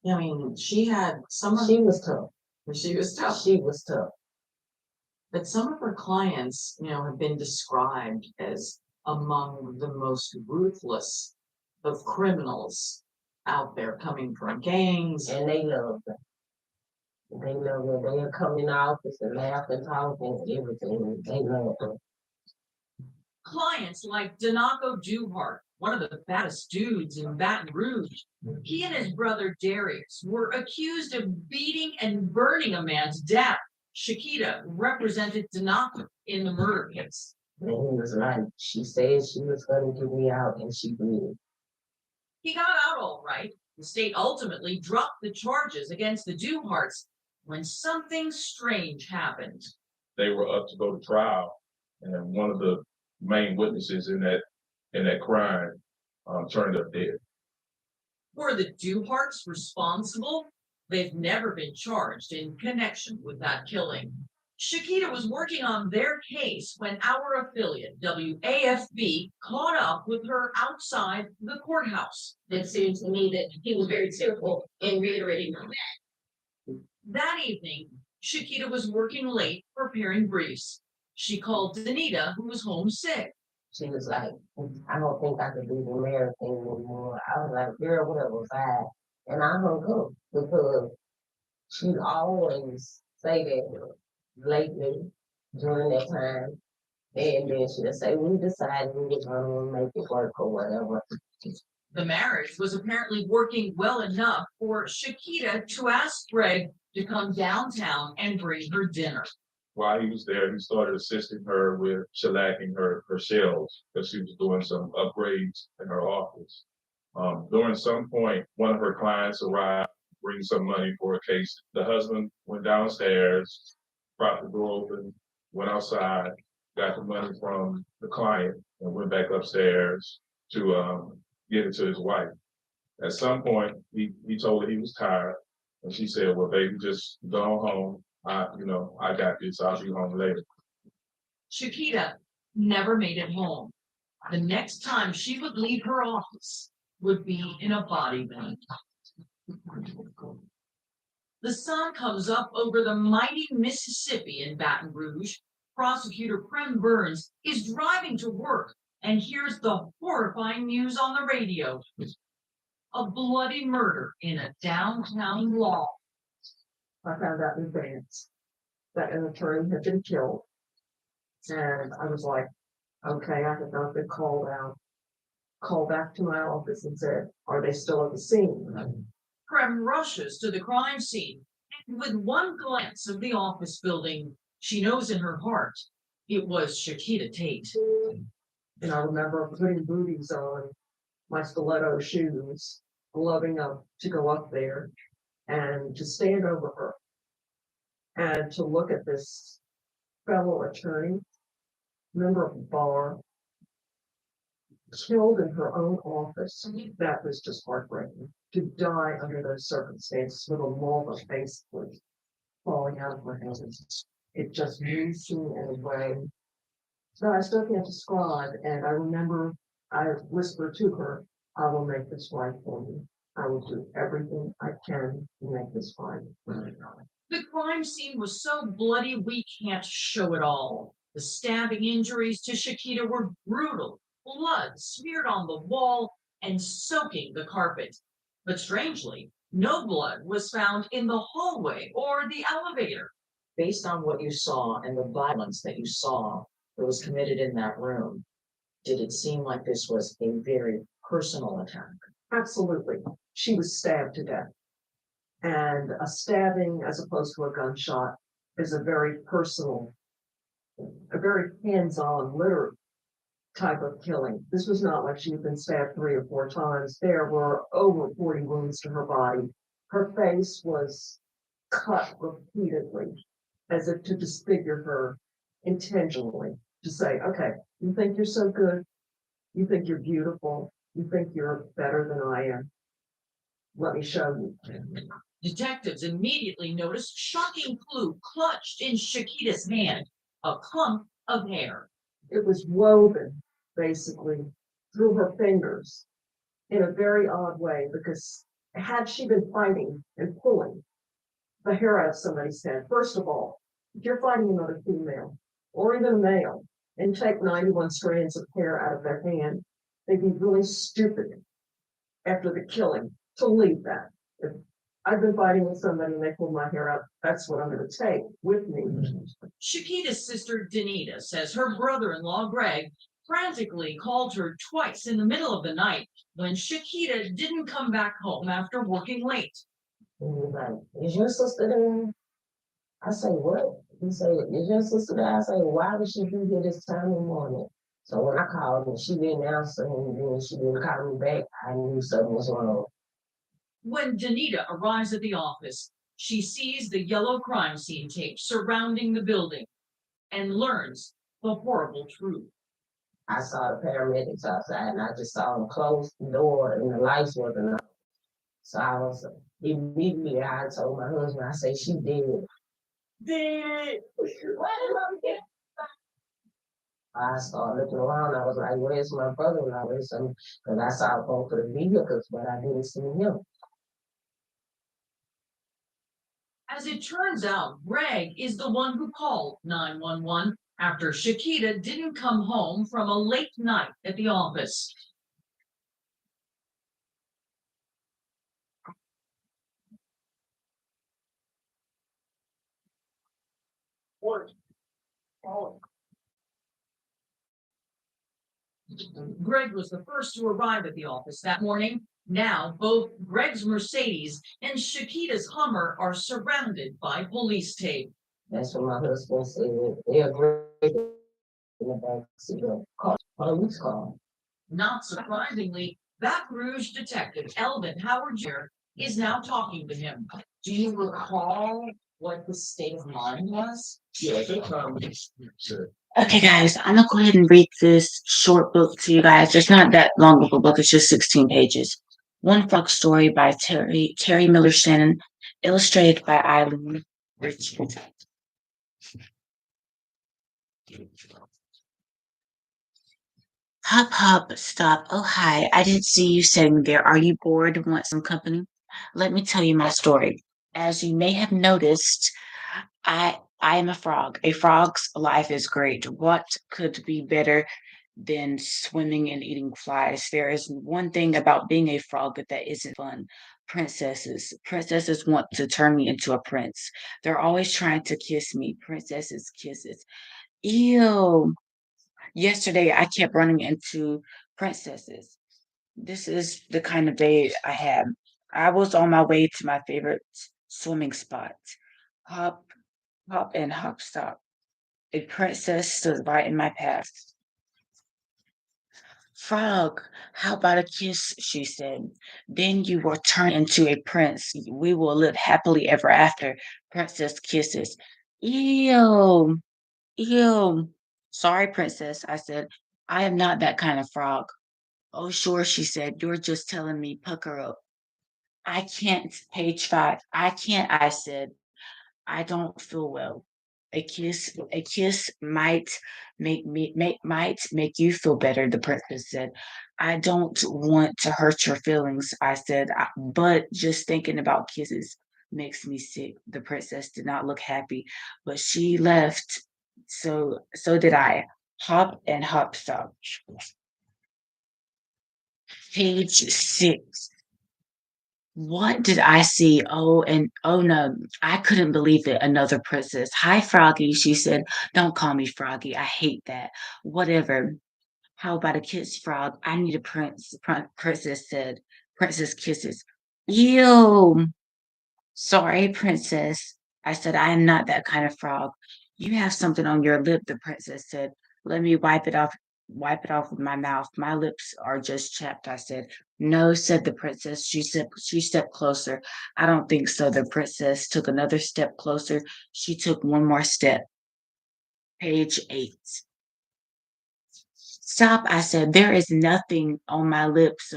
I mean, she had some of She was tough. she was tough. She was tough. But some of her clients, have been described as among the most ruthless of criminals out there, coming from gangs. And they loved her. They loved her. They would come in the office and laugh and talk and everything. They loved her. Clients like Donaco Duhart, one of the baddest dudes in Baton Rouge. He and his brother Darius were accused of beating and burning a man to death. Chiquita represented Donaco in the murder case. And he was like, she said she was going to get me out, and she did. He got out all right. The state ultimately dropped the charges against the Duharts when something strange happened. They were up to go to trial, and one of the main witnesses in that crime turned up dead. Were the Duharts responsible? They've never been charged in connection with that killing. Chiquita was working on their case when our affiliate, WAFB, caught up with her outside the courthouse. It seems to me that he was very tearful in reiterating that. That evening, Chiquita was working late preparing briefs. She called Danita, who was homesick. She was like, I don't think I could do the mayor thing anymore. I was like, girl, whatever, fine. And I hung up because she'd always say that lately during that time. And then she'd say, we decided we were going to make it work or whatever. The marriage was apparently working well enough for Chiquita to ask Greg to come downtown and bring her dinner. While he was there, he started assisting her with shellacking her shelves because she was doing some upgrades in her office. During some point, one of her clients arrived, bring some money for a case. The husband went downstairs, propped the door open, went outside, got the money from the client, and went back upstairs to give it to his wife. At some point, he told her he was tired, and she said, well, baby, just go home. I got this. I'll be home later. Chiquita never made it home. The next time she would leave her office would be in a body bag. The sun comes up over the mighty Mississippi in Baton Rouge. Prosecutor Prem Burns is driving to work and hears the horrifying news on the radio. A bloody murder in a downtown law. I found out in advance that an attorney had been killed. And I was like, okay, I had not been called out. Called back to my office and said, are they still at the scene? Prem rushes to the crime scene, and with one glance of the office building, she knows in her heart it was Shakita Tate. And I remember putting booties on my stiletto shoes, gloving up to go up there and to stand over her and to look at this fellow attorney, member of the bar, killed in her own office. That was just heartbreaking. To die under those circumstances with a vulva basically falling out of her hands. It just moves me in a way that I still can't describe. And I remember I whispered to her, I will make this right for you. I will do everything I can to make this right. The crime scene was so bloody we can't show it all. The stabbing injuries to Shakita were brutal, blood smeared on the wall and soaking the carpet. But strangely, no blood was found in the hallway or the elevator. Based on what you saw and the violence that you saw that was committed in that room, did it seem like this was a very personal attack? Absolutely. She was stabbed to death. And a stabbing, as opposed to a gunshot, is a very personal, a very hands-on, literal type of killing. This was not like she had been stabbed 3 or 4 times. There were over 40 wounds to her body. Her face was cut repeatedly, as if to disfigure her intentionally, to say, okay, you think you're so good, you think you're beautiful, you think you're better than I am. Let me show you. Detectives immediately noticed shocking clue clutched in Shakita's hand, a clump of hair. It was woven, basically, through her fingers in a very odd way, because had she been fighting and pulling the hair out of somebody's head, first of all, if you're fighting another female or even a male and take 91 strands of hair out of their hand, they'd be really stupid after the killing to leave that. If I've been fighting with somebody and they pull my hair out, that's what I'm going to take with me. Shakita's sister Danita says her brother-in-law Greg frantically called her twice in the middle of the night when Shakita didn't come back home after working late. And he was like, is your sister there? I say, what? He said, is your sister there? I say, why would she be here this time in the morning? So when I called and she didn't answer and then she didn't call me back, I knew something was wrong. When Danita arrives at the office, she sees the yellow crime scene tape surrounding the building and learns the horrible truth. I saw the paramedics outside and I just saw them close the door and the lights wasn't on. So I was immediately, I told my husband, I said, she dead. Dead. I started looking around. I was like, where's my brother-in-law? Because I saw both of the vehicles, but I didn't see him. As it turns out, Greg is the one who called 911 after Shakita didn't come home from a late night at the office. Greg was the first to arrive at the office that morning. Now, both Greg's Mercedes and Shakita's Hummer are surrounded by police tape. That's what my husband said. They agreed in the back seat of the police car. Not surprisingly, Baton Rouge detective Elvin Howard Jr. is now talking to him. Do you recall what the state of mind was? Yeah, Okay, guys, I'm gonna go ahead and read this short book to you guys. It's not that long of a book, it's just 16 pages. One Frog Story by Terry Miller Shannon, illustrated by Eileen Richard. Hop, hop, stop. Oh, hi. I didn't see you sitting there. Are you bored and want some company? Let me tell you my story. As you may have noticed, I I am a frog. A frog's life is great. What could be better than swimming and eating flies? There is one thing about being a frog that isn't fun. Princesses. Princesses want to turn me into a prince. They're always trying to kiss me. Princesses kisses. Ew. Yesterday I kept running into princesses. This is the kind of day I had. I was on my way to my favorite swimming spot. Hop, hop, and hop, stop. A princess stood right in my path. Frog, how about a kiss? She said. Then you will turn into a prince. We will live happily ever after. Princess kisses. Ew, ew. Sorry, princess, I said. I am not that kind of frog. Oh, sure, she said. You're just telling me pucker up. I can't, page 5. I can't, I said. I don't feel well. A kiss might make you feel better, the princess said. I don't want to hurt your feelings, I said, but just thinking about kisses makes me sick. The princess did not look happy, but she left. So did I. Hop and hop stop. Page 6. What did I see? Oh, and oh no, I couldn't believe it. Another princess. Hi, Froggy, she said. Don't call me Froggy. I hate that. Whatever. How about a kiss, Frog? I need a prince. Princess said. Princess kisses. Ew. Sorry, princess. I said, I am not that kind of frog. You have something on your lip, the princess said. Let me wipe it off with my mouth. My lips are just chapped, I said. No, said the princess. She stepped closer. I don't think so. The princess took another step closer. She took one more step. Page 8. Stop, I said. There is nothing on my lips,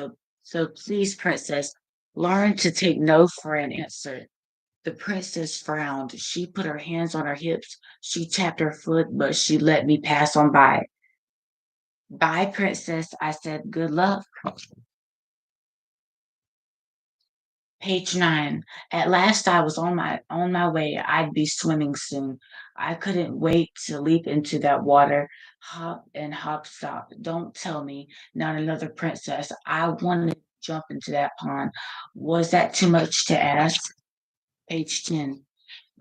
so please, princess, learn to take no for an answer. The princess frowned. She put her hands on her hips. She tapped her foot, but she let me pass on by. Bye, princess, I said. Good luck. Page 9. At last I was on my way. I'd be swimming soon. I couldn't wait to leap into that water. Hop and hop stop. Don't tell me, not another princess. I wanted to jump into that pond. Was that too much to ask? Page 10.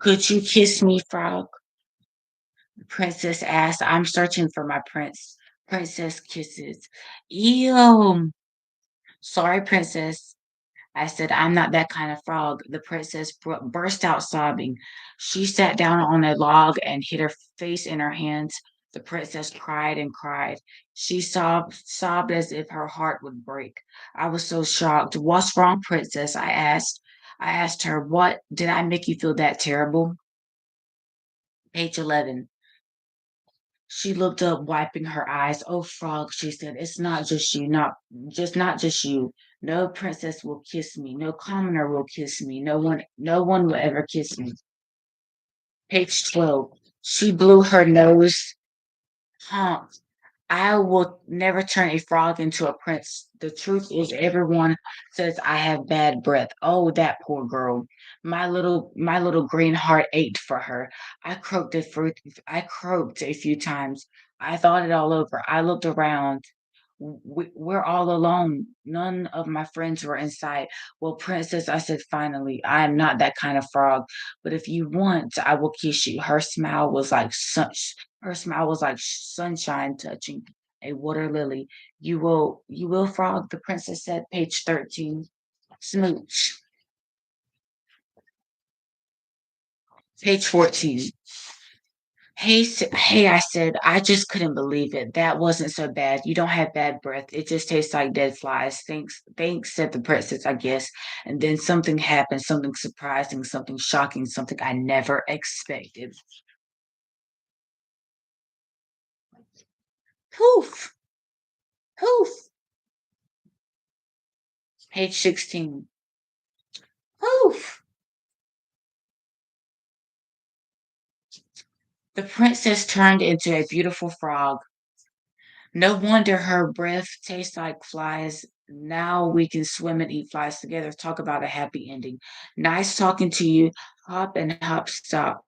Could you kiss me, frog? Princess asked, I'm searching for my prince. Princess kisses. Ew. Sorry, princess. I said, I'm not that kind of frog. The princess burst out sobbing. She sat down on a log and hid her face in her hands. The princess cried and cried. She sobbed as if her heart would break. I was so shocked. What's wrong, princess? I asked. I asked her, what did I make you feel that terrible? Page 11. She looked up, wiping her eyes. Oh, frog, she said, it's not just you, not just you. No princess will kiss me. No commoner will kiss me. No one will ever kiss me. Page 12. She blew her nose, honked. I will never turn a frog into a prince. The truth is everyone says I have bad breath. Oh, that poor girl. My little green heart ached for her. I croaked a few times. I thought it all over. I looked around. We're all alone. None of my friends were in sight. Well, princess, I said finally, I am not that kind of frog. But if you want, I will kiss you. Her smile was like sunshine touching a water lily. You will, frog, the princess said, page 13. Smooch. Page 14. Hey, I said, I just couldn't believe it. That wasn't so bad. You don't have bad breath. It just tastes like dead flies. Thanks, said the princess, I guess. And then something happened, something surprising, something shocking, something I never expected. Poof, poof. Page 16. Poof. The princess turned into a beautiful frog. No wonder her breath tastes like flies. Now we can swim and eat flies together. Talk about a happy ending. Nice talking to you. Hop and hop stop.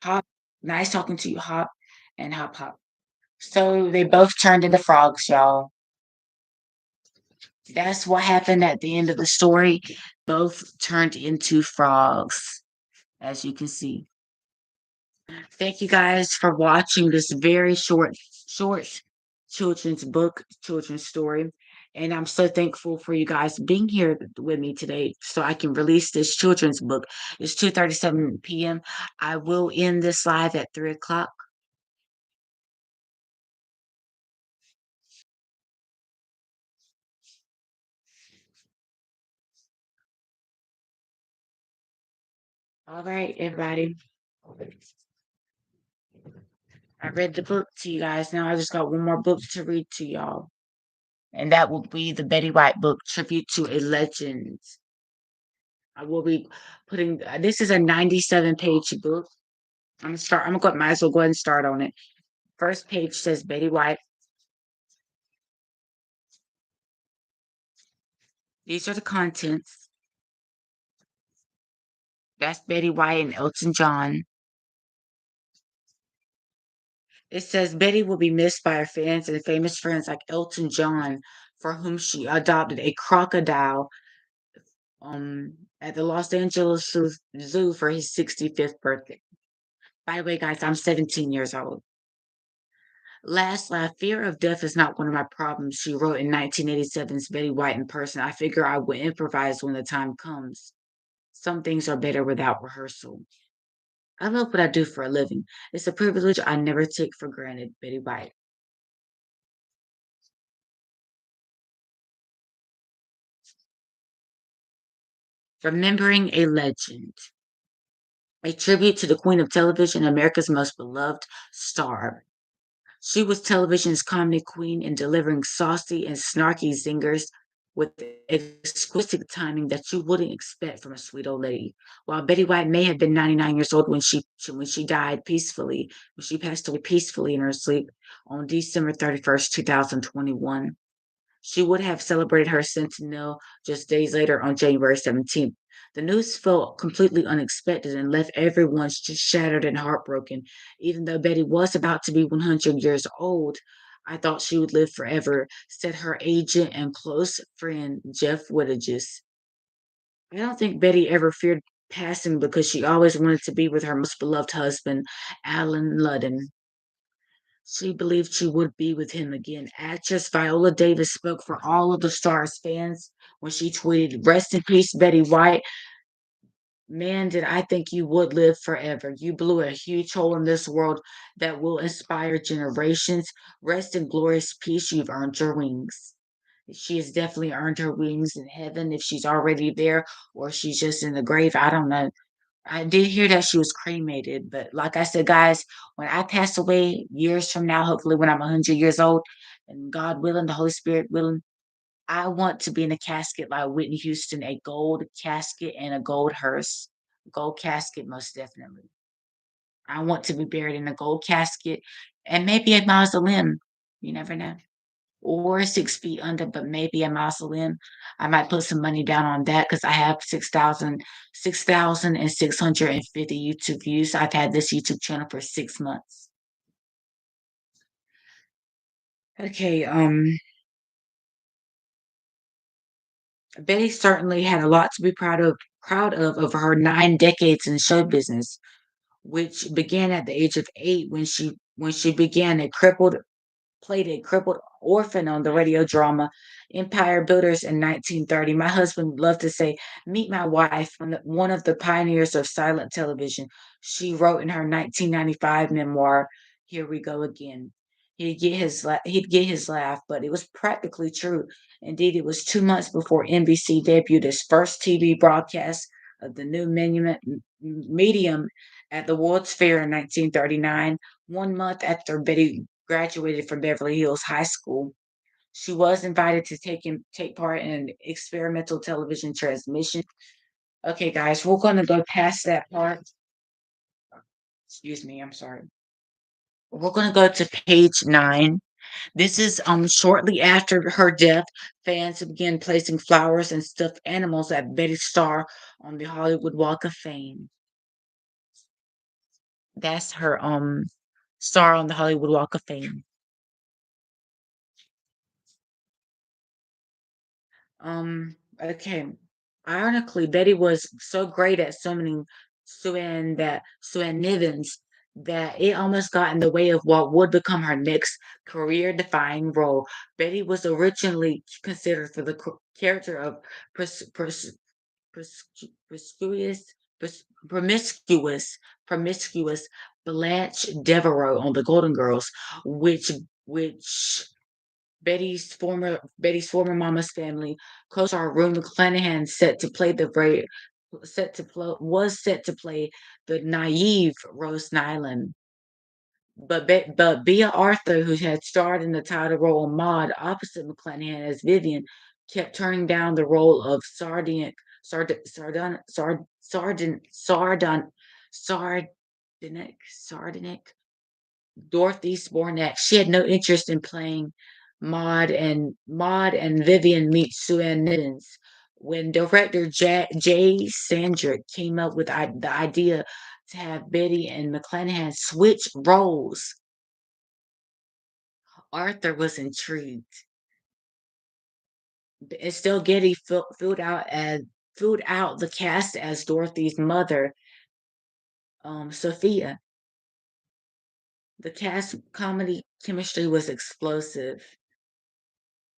Hop, nice talking to you, Hop and Hop Hop. So they both turned into frogs, y'all. That's what happened at the end of the story. Both turned into frogs, as you can see. Thank you guys for watching this very short children's book, children's story. And I'm so thankful for you guys being here with me today so I can release this children's book. It's 2:37 p.m. I will end this live at 3 o'clock. All right, everybody. I read the book to you guys. Now I just got one more book to read to y'all. And that will be the Betty White book, Tribute to a Legend. I will be putting this is a 97-page book. Might as well go ahead and start on it. First page says Betty White. These are the contents. That's Betty White and Elton John. It says Betty will be missed by her fans and famous friends like Elton John, for whom she adopted a crocodile at the Los Angeles Zoo for his 65th birthday. By the way, guys, I'm 17 years old. Last laugh, fear of death is not one of my problems, she wrote in 1987's Betty White in person. I figure I will improvise when the time comes. Some things are better without rehearsal. I love what I do for a living. It's a privilege I never take for granted, Betty White. Remembering a Legend. A tribute to the Queen of Television, America's most beloved star. She was television's comedy queen in delivering saucy and snarky zingers with exquisite timing that you wouldn't expect from a sweet old lady. While Betty White may have been 99 years old when she died peacefully, when she passed away peacefully in her sleep on December 31st, 2021, she would have celebrated her centennial just days later on January 17th. The news felt completely unexpected and left everyone just shattered and heartbroken. Even though Betty was about to be 100 years old, I thought she would live forever, said her agent and close friend, Jeff Whittages. I don't think Betty ever feared passing because she always wanted to be with her most beloved husband, Alan Ludden. She believed she would be with him again. Actress Viola Davis spoke for all of the star's fans when she tweeted, "Rest in peace, Betty White. Man, did I think you would live forever. You blew a huge hole in this world that will inspire generations. Rest in glorious peace. You've earned your wings." She has definitely earned her wings in heaven if she's already there or she's just in the grave. I don't know. I did hear that she was cremated, but like I said, guys, when I pass away years from now, hopefully when I'm 100 years old, and God willing, the Holy Spirit willing, I want to be in a casket like Whitney Houston, a gold casket and a gold hearse. Gold casket, most definitely. I want to be buried in a gold casket and maybe a mausoleum. You never know. Or 6 feet under, but maybe a mausoleum. I might put some money down on that because I have 6,650 YouTube views. I've had this YouTube channel for 6 months. Okay, Betty certainly had a lot to be proud of over her 9 decades in show business, which began at the age of 8 when she began a crippled played a crippled orphan on the radio drama Empire Builders in 1930. My husband loved to say, "Meet my wife," one of the pioneers of silent television. She wrote in her 1995 memoir, "Here We Go Again." He'd get his laugh, but it was practically true. Indeed, it was 2 months before NBC debuted its first TV broadcast of the new medium at the World's Fair in 1939. 1 month after Betty graduated from Beverly Hills High School, she was invited to take part in an experimental television transmission. Okay, guys, we're going to go past that part. Excuse me, I'm sorry. We're going to go to page 9. This is shortly after her death. Fans began placing flowers and stuffed animals at Betty's star on the Hollywood Walk of Fame. That's her star on the Hollywood Walk of Fame. Okay. Ironically, Betty was so great at summoning Suan Nivens that it almost got in the way of what would become her next career-defining role. Betty was originally considered for the character of pres- pres- promiscuous, promiscuous, promiscuous Blanche Devereaux on The Golden Girls, which Betty's former Mama's Family co-star Rue McClanahan set to play the naive Rose Nyland. But Bea Arthur, who had starred in the title role of Maud opposite McClanahan as Vivian, kept turning down the role of sardonic Dorothy Spornak. She had no interest in playing Maud and Vivian meet Suan Nivens. When director Jay Sandrick came up with the idea to have Betty and McClanahan switch roles, Arthur was intrigued. Estelle Getty filled out the cast as Dorothy's mother, Sophia. The cast comedy chemistry was explosive,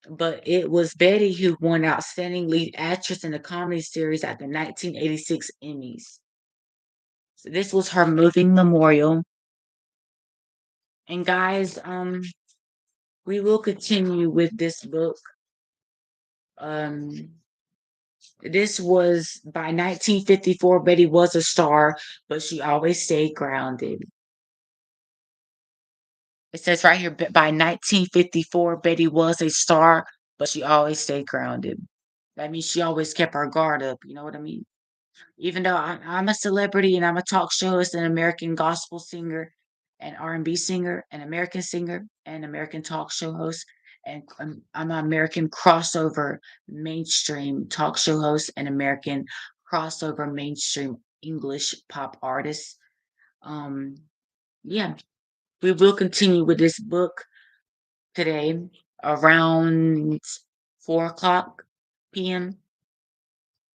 but it was Betty who won Outstanding Lead Actress in a Comedy Series at the 1986 Emmys. So this was her moving memorial. And guys, we will continue with this book. This was by 1954. Betty was a star, but she always stayed grounded. It says right here, by 1954, Betty was a star, but she always stayed grounded. That means she always kept her guard up. You know what I mean? Even though I'm a celebrity and I'm a talk show host, an American gospel singer, an R&B singer, an American singer, and American talk show host, and I'm an American crossover mainstream talk show host and American crossover mainstream English pop artist. Um, yeah, we will continue with this book today around 4 o'clock p.m.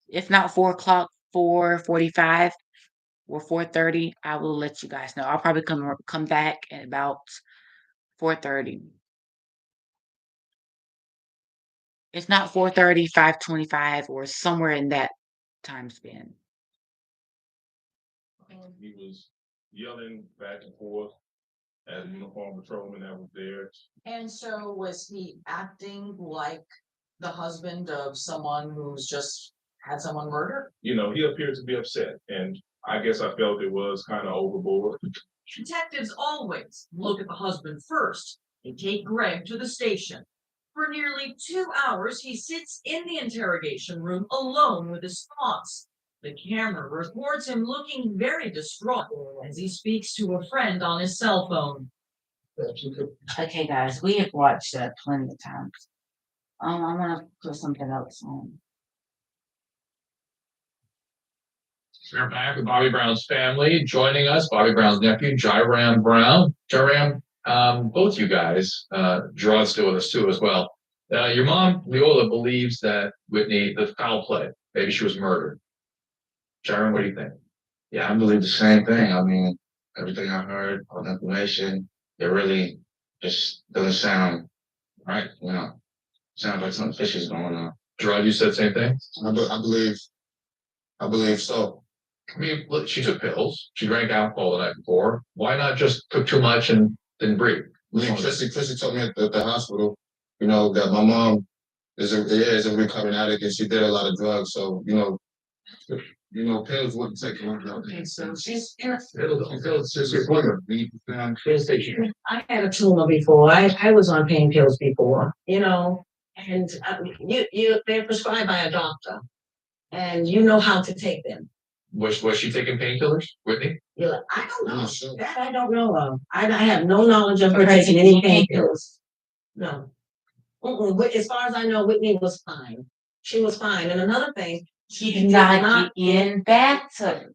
If not 4 o'clock, 4:45 or 4:30, I will let you guys know. I'll probably come back at about 4:30. If not 4:30, 5:25, or somewhere in that time span. He was yelling back and forth at a uniformed patrolman that was there. And so was he acting like the husband of someone who's just had someone murdered? You know, he appeared to be upset, and I guess I felt it was kind of overboard. Detectives always look at the husband first. They take Greg to the station. For nearly 2 hours, he sits in the interrogation room alone with his thoughts. The camera records him looking very distraught as he speaks to a friend on his cell phone. Okay, guys, we have watched that plenty of times. I want to put something else on. We're back with Bobby Brown's family. Joining us, Bobby Brown's nephew, Jairam Brown. Jairam, both you guys, Gerard's still with us too as well. Your mom, Leola, believes that Whitney, the foul play, maybe she was murdered. Jairam, what do you think? Yeah, I believe the same thing. I mean, everything I heard, all the information, it really just doesn't sound right. You know, sounds like something fishy is going on. Gerard, you said the same thing? I believe so. I mean, look, she took pills. She drank alcohol the night before. Why not just cook too much and didn't breathe? I mean, Chrissy told me at the hospital, you know, that my mom is a recovering addict and she did a lot of drugs. So, pills wouldn't take long. Okay, so she's I had a tumor before. I was on pain pills before, and they're prescribed by a doctor, and you know how to take them. Was she taking painkillers, Whitney? Yeah, I don't know. Sure. That I don't know of. I have no knowledge of her taking any painkillers. No. As far as I know, Whitney was fine. She was fine. And another thing, She did not get in bathtub.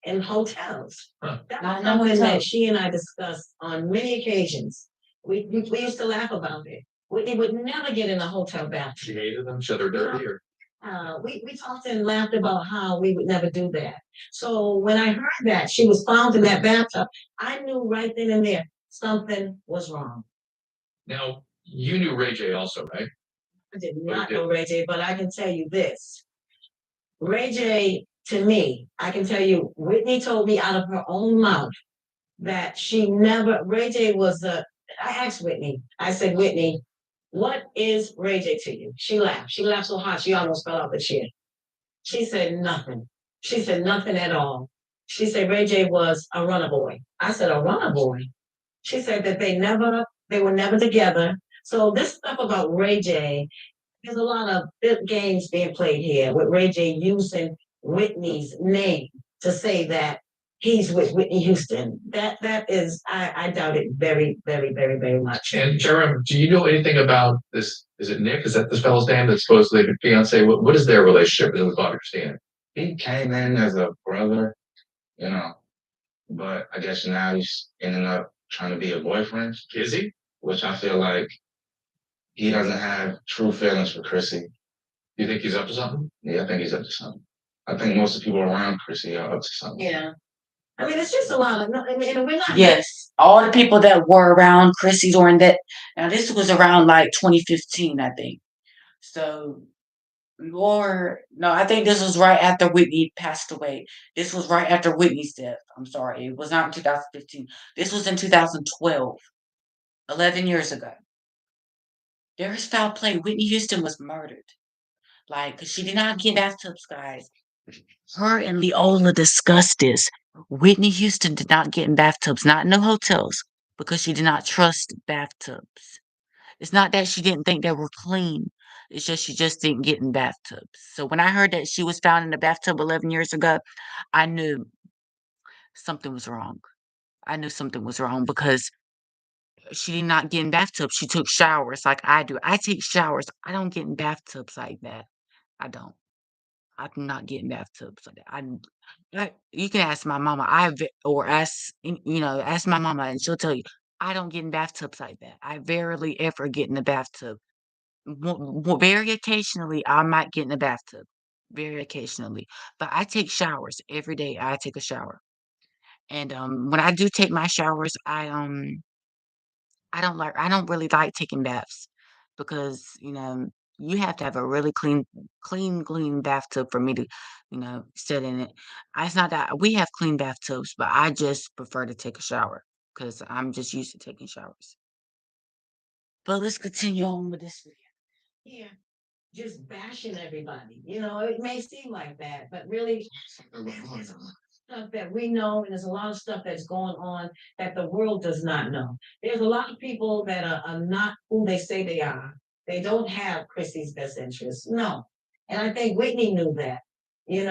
in hotels. Huh. That Not was in a something hotel. that she and I discussed on many occasions. We used to laugh about it. Whitney would never get in a hotel bathroom. She hated them, said they're dirty, or We talked and laughed about how we would never do that. So when I heard that she was found in that bathtub, I knew right then and there something was wrong. now you knew Ray J also, right? I did But not it know Ray J, but I can tell you this. Ray J, to me, I can tell you, Whitney told me out of her own mouth that she never, Ray J was I asked Whitney, I said, Whitney, what is Ray J to you? She laughed. She laughed so hard she almost fell off the chair. She said nothing. She said nothing at all. She said Ray J was a runner boy. I said, a runner boy? She said that they were never together. So this stuff about Ray J, there's a lot of games being played here with Ray J using Whitney's name to say that he's with Whitney Houston. That is, I doubt it very, very, very, very much. And Jeremy, do you know anything about this? Is it Nick? Is that this fellow's name? That's supposedly the fiance. What is their relationship? It was Bobby Christina. He came in as a brother, you know, but I guess now he's ending up trying to be a boyfriend, Is he? which I feel like he doesn't have true feelings for Chrissy. You think he's up to something? Yeah, I think he's up to something. I think most of the people around Chrissy are up to something. Yeah. I mean, it's just a lot of, I mean, and we're not. Yes, all the people that were around Chrissy during that. Now this was around like 2015, I think. So, or no, I think this was right after Whitney passed away. This was right after Whitney's death. I'm sorry, it was not in 2015. This was in 2012, 11 years ago. There is foul play. Whitney Houston was murdered. Like, 'cause she did not get bathtubs, guys. Her and Leola discussed this. Whitney Houston did not get in bathtubs, not in no hotels, because she did not trust bathtubs. It's not that she didn't think they were clean. It's just she just didn't get in bathtubs. So when I heard that she was found in a bathtub 11 years ago, I knew something was wrong. I knew something was wrong because she did not get in bathtubs. She took showers like I do. I take showers. I don't get in bathtubs like that. I don't. I do not get in bathtubs like that. You can ask my mama. Or ask ask my mama, and she'll tell you I don't get in bathtubs like that. I rarely ever get in the bathtub. Very occasionally, I might get in the bathtub. Very occasionally, but I take showers every day. I take a shower, and when I do take my showers, I don't really like taking baths because, you have to have a really clean bathtub for me to, sit in it. It's not that we have clean bathtubs, but I just prefer to take a shower because I'm just used to taking showers. But let's continue on with this video. Yeah, just bashing everybody. It may seem like that, but really, there's a lot of stuff that we know, and there's a lot of stuff that's going on that the world does not know. There's a lot of people that are not who they say they are. They don't have Chrissy's best interest. No. And I think Whitney knew that. I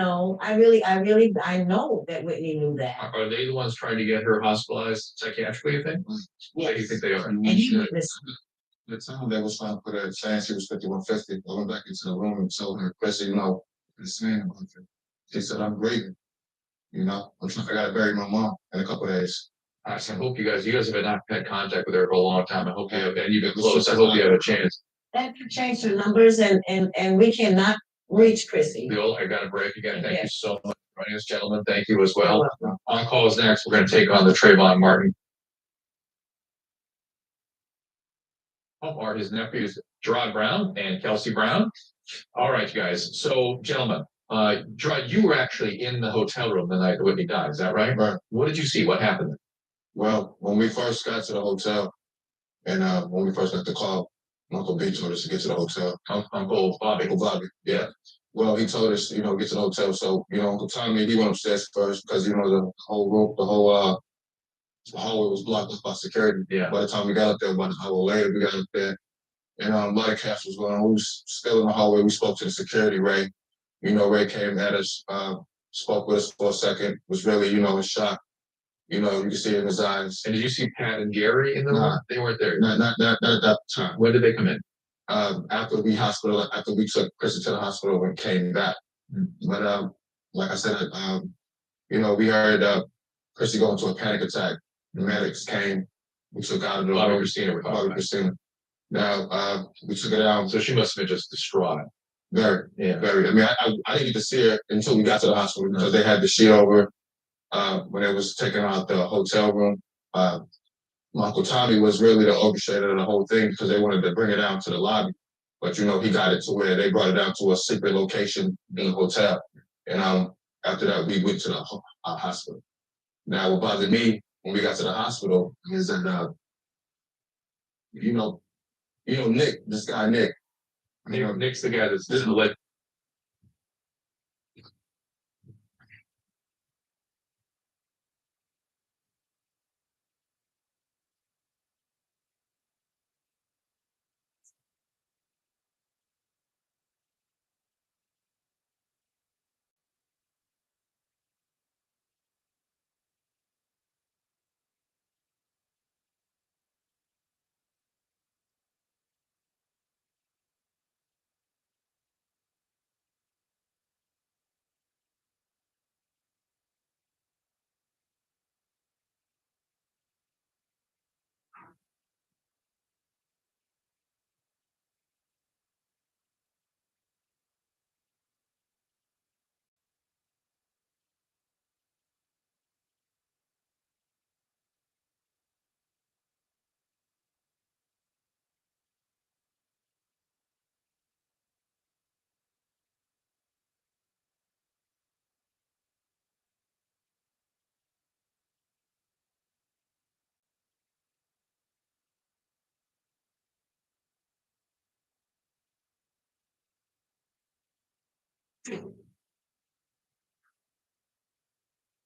know that Whitney knew that. Are they the ones trying to get her hospitalized psychiatrically, you think? Why do you think they are? And he witnessed. The time they was trying to put her saying she was 5150, I went back into the room and told her, Chrissy, the saying about you. She said, I'm grieving. I gotta bury my mom in a couple of days. I hope you guys have not had contact with her for a long time. I hope you have, and you've been close. I hope you have a chance. That could change her numbers, and we cannot reach Chrissy. Bill, I got a break again. Thank you so much for joining us, gentlemen. Thank you as well. On call is next. We're going to take on the Trayvon Martin. Are his nephews Gerard Brown and Kelsey Brown. All right, you guys. So, gentlemen, Gerard, you were actually in the hotel room the night Whitney died. Is that right? Right. What did you see? What happened? Well, when we first got to the hotel, and when we first got the call, Uncle B told us to get to the hotel. Uncle Bobby. Uncle Bobby, yeah. Well, he told us, get to the hotel. So, Uncle Tommy, he went upstairs first because, the whole room, the hallway was blocked up by security. Yeah. By the time we got up there, about an hour later, we got up there, and a lot of chaos was going on. We was still in the hallway. We spoke to the security, Ray. Ray came at us, spoke with us for a second, was really, in shock. You can see it in his eyes. And did you see Pat and Gary in the room? They weren't there. Not at that time. When did they come in? After we took Chrissy to the hospital and came back. But like I said, we heard Chrissy go into a panic attack. The medics came, we took out of the Bobby room. Christina, we're talking Bobby about. Christina. Now, we took her down. So she must have been just distraught. Very, Yeah. very. I mean, I didn't get to see her until we got to the hospital because they had the sheet over when it was taken out the hotel room. My Uncle Tommy was really the orchestrator of the whole thing because they wanted to bring it down to the lobby. But he got it to where they brought it down to a secret location in the hotel. And after that, we went to the hospital. Now, what bothered me when we got to the hospital is that Nick, this guy Nick. Nick's the guy that's didn't let.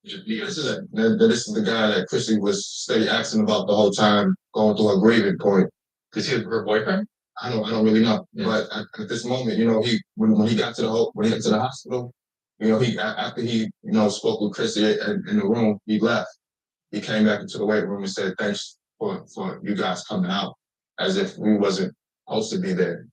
This is the guy that Chrissy was steady asking about the whole time, going through a grieving point. Is he her boyfriend? I don't really know. Yeah. But at this moment, when he got to the hospital, after he spoke with Chrissy in the room, he left. He came back into the weight room and said, "Thanks for you guys coming out," as if we wasn't supposed to be there,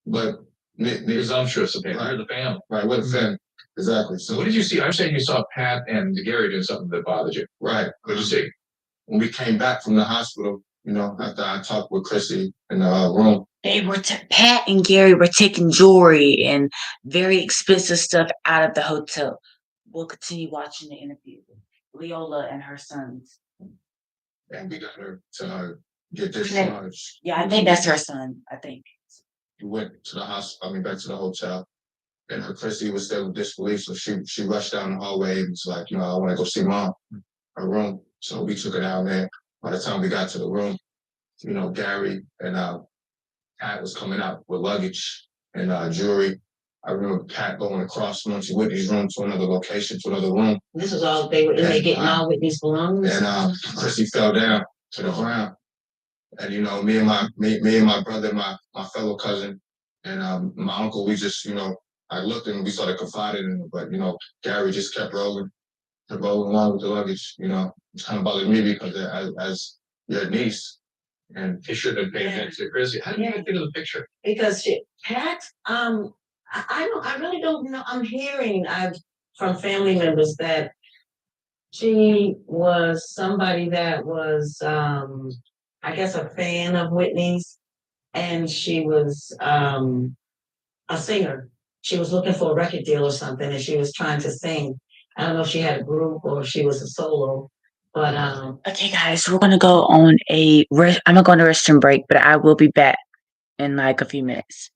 but Presumptuous of him. You're the family. Right, we're the family. Exactly. So what did you see? I'm saying you saw Pat and Gary doing something that bothered you. Right. What did you see? When we came back from the hospital, after I talked with Chrissy in the room, Pat and Gary were taking jewelry and very expensive stuff out of the hotel. We'll continue watching the interview with Leola and her sons. and we got her to get discharged. Yeah, I think that's her son. I think. We went to the hospital. Back to the hotel. And Chrissy was still in disbelief, so she rushed down the hallway and was like, I want to go see mom, her room. So we took her down there. By the time we got to the room, Gary and Pat was coming out with luggage and jewelry. I remember Pat going across from Whitney's room to another location, to another room. This is all they were in there getting all with these belongings. And Chrissy fell down to the ground. And me and my brother, my fellow cousin, and my uncle, we just I looked and we started confiding in him, but Gary just kept rolling along with the luggage. It's kind of bothered me because as your niece, and He should have been paying attention to Chrissy. How did you get into the picture? Because Pat, I really don't know. I'm hearing from family members that she was somebody that was, I guess, a fan of Whitney's, and she was a singer. She was looking for a record deal or something, and she was trying to sing. I don't know if she had a group or if she was a solo, but Okay, guys, we're gonna go on I'm gonna go on a restroom break, but I will be back in like a few minutes.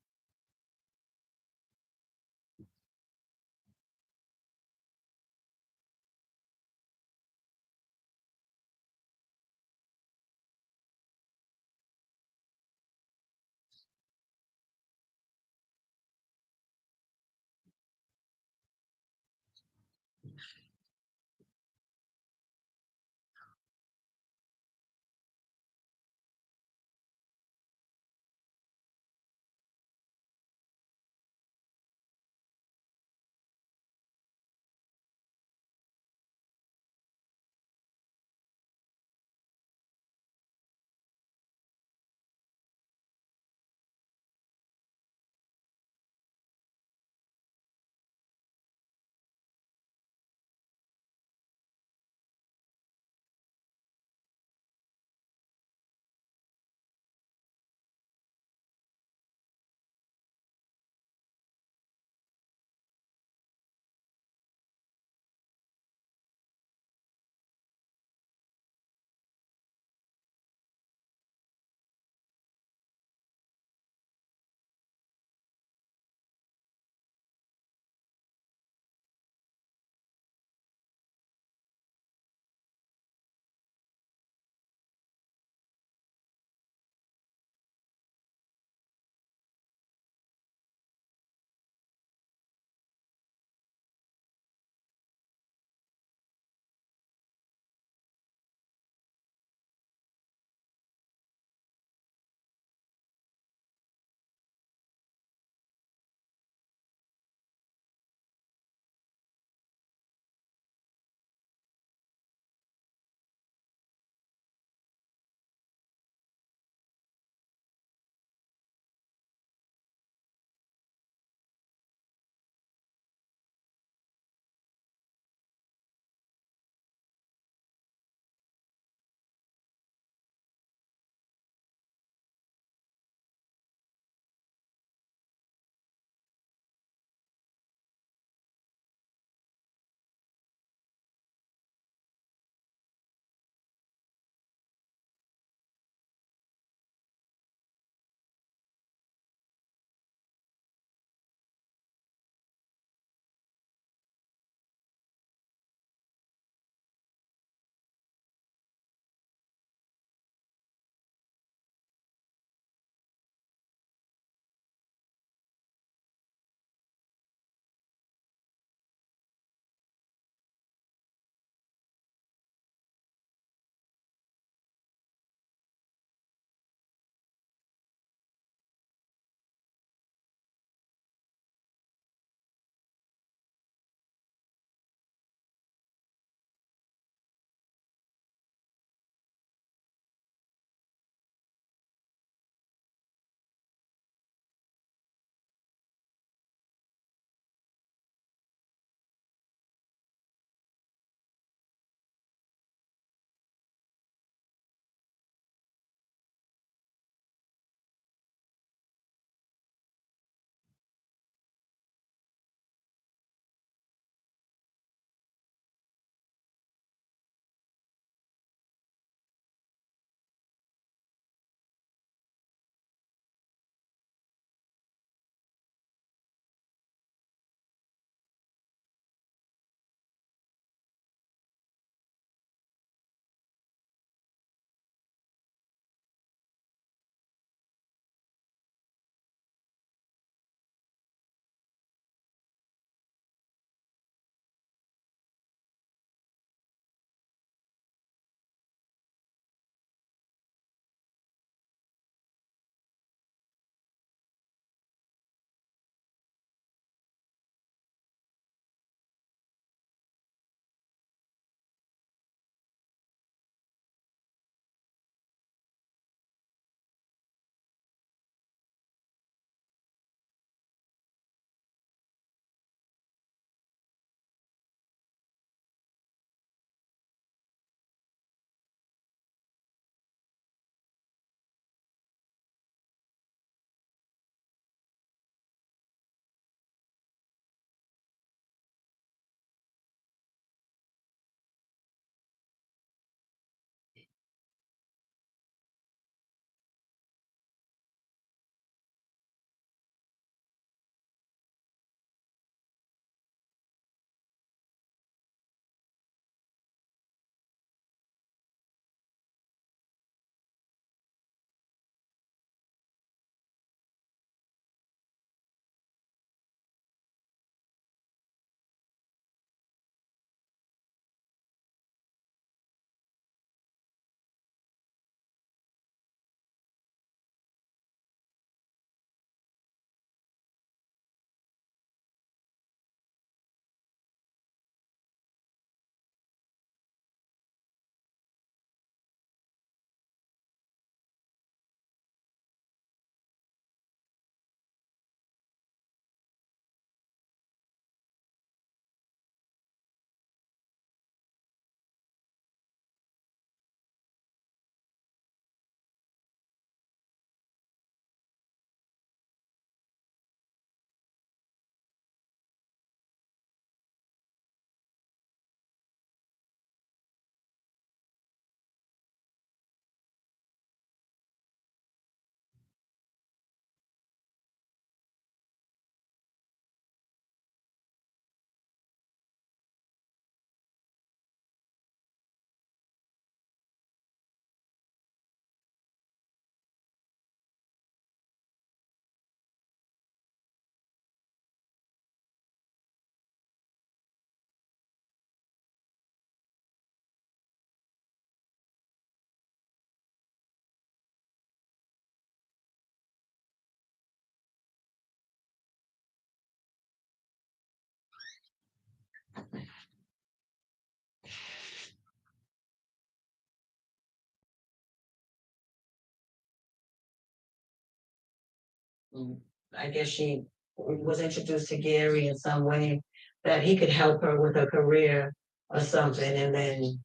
I guess she was introduced to Gary in some way that he could help her with her career or something, and then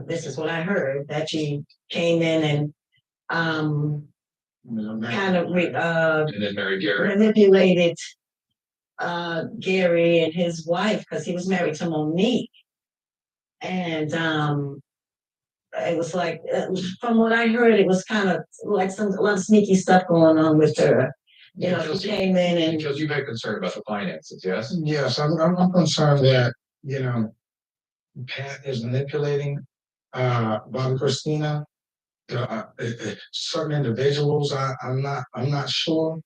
this is what I heard, that she came in and kind of And then Mary Gary. manipulated Gary and his wife, because he was married to Monique. And it was like, from what I heard, it was kind of like a lot of sneaky stuff going on with her. You know, she came in and Because you had concern about the finances, yes? Yes, I'm concerned that, you know, Pat is manipulating, Bobby Christina. Certain individuals, I'm not sure,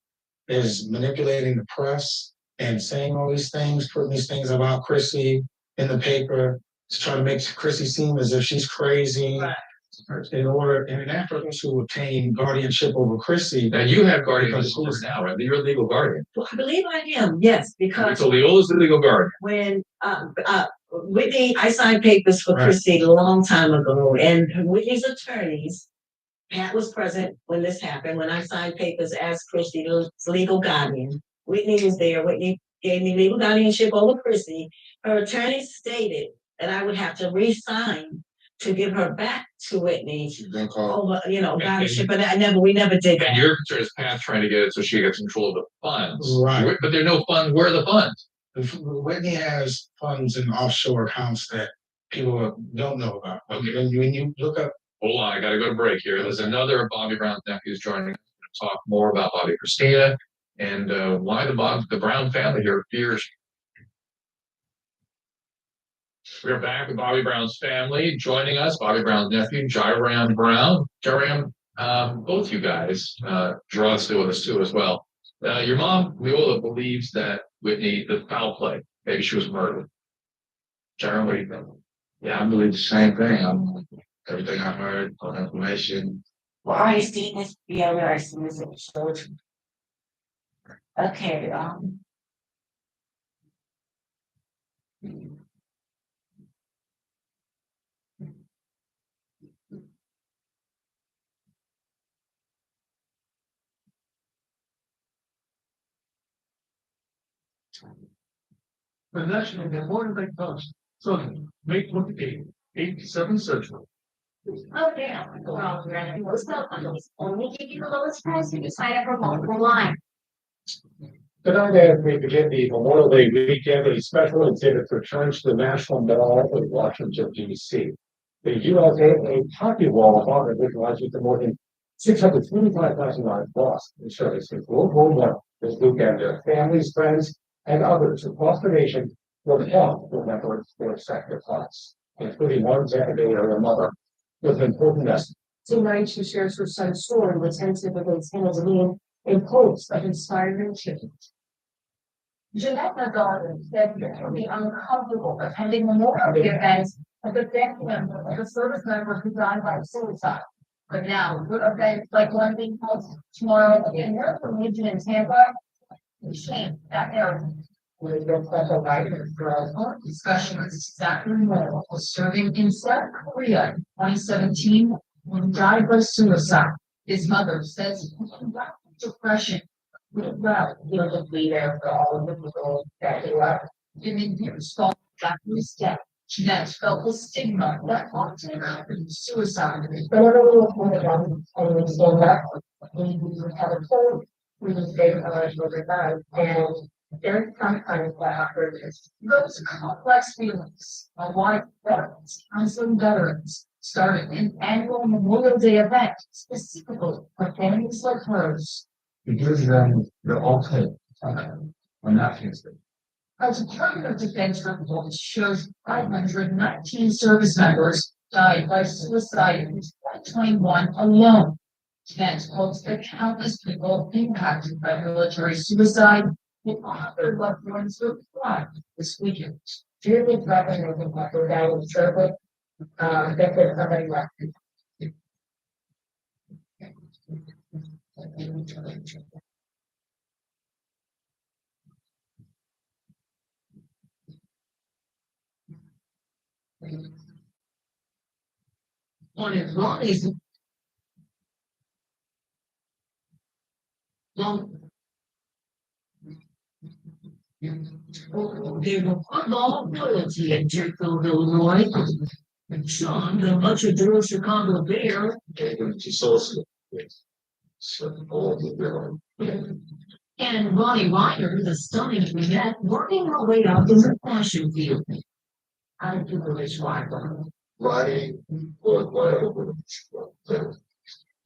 is manipulating the press and saying all these things, putting these things about Chrissy in the paper to try to make Chrissy seem as if she's crazy. Right. In an effort to obtain guardianship over Chrissy. Now you have guardianship over her now, right? You're a legal guardian. well, I believe I am, yes, because So Leola's the legal guardian. when Whitney, I signed papers for Right. Chrissy a long time ago, and Whitney's attorneys, Pat was present when this happened, when I signed papers as Chrissy's legal guardian. Whitney was there. Whitney gave me legal guardianship over Chrissy. Her attorney stated that I would have to re-sign to give her back to Whitney She's been called. over, guardianship, but we never did And that. your concern is Pat's trying to get it so she gets control of the funds. Right. But there are no funds. Where are the funds? Whitney has funds in offshore accounts that people don't know about. Okay. When you look up. Hold on, I gotta go to break here. There's another of Bobby Brown's nephews joining us to talk more about Bobby Christina and why the Brown family here fears. We're back with Bobby Brown's family. Joining us, Bobby Brown's nephew, Jairam Brown. Jairam, both you guys, Gerard's still with us too as well. Your mom, Leola, believes that Whitney, the foul play, maybe she was murdered. Jairam, what do you think? Yeah, I believe the same thing. Everything I heard, all the information. Well, are you seeing this? Yeah, we are seeing this episode. Okay, The national important like us. So May 28, 87 Central. Okay, well, what's up? Only give you the lowest price when you sign up for multiple line. Tonight, as we begin the Memorial Day weekend, a special exhibit returns to the National Mall in Washington, D.C. The USA Hockey Wall of Honor visualizes the more than 625,000 lives lost in service in World War One. This weekend, their families, friends, and others across the nation will help remember their sacrifice, including one executive area mother with an important message. Tonight, she shares her son's story with sensibilities and in hopes of inspiring change. Jeanette Nagano said it can be uncomfortable attending memorial events of the family member of a service member who died by suicide. But now, good events like one being held tomorrow in your region in Tampa, we change that area. With your special writers for our discussion with Zachary Moore was serving in South Korea in 2017 when he died by suicide. His mother says he came back from depression. Well, he was a leader for all of the people that he loved. Giving years following Zachary's death, Jeanette felt the stigma that often accompanies suicide. Whenever we were pointed out and we stand up, we have a cold, we would say and there's sometimes what happens. Those complex feelings of why veterans, counseling veterans, started an annual Memorial Day event specifically for families like hers. It gives them the ultimate on that Tuesday. As a Department of Defense report shows 519 service members died by suicide in 2021 alone. Defense hopes that countless people impacted by military suicide will offer loved ones with pride this weekend. Dearly threatening the people that will serve it, that there's somebody left. On his bodies, There's a football loyalty in Deerfield, Illinois. And Sean, the Metro Chicago Bear. And Ronnie Ryder, the stunning brunette, working her way up in the fashion field. I do the race rider. Riding or whatever.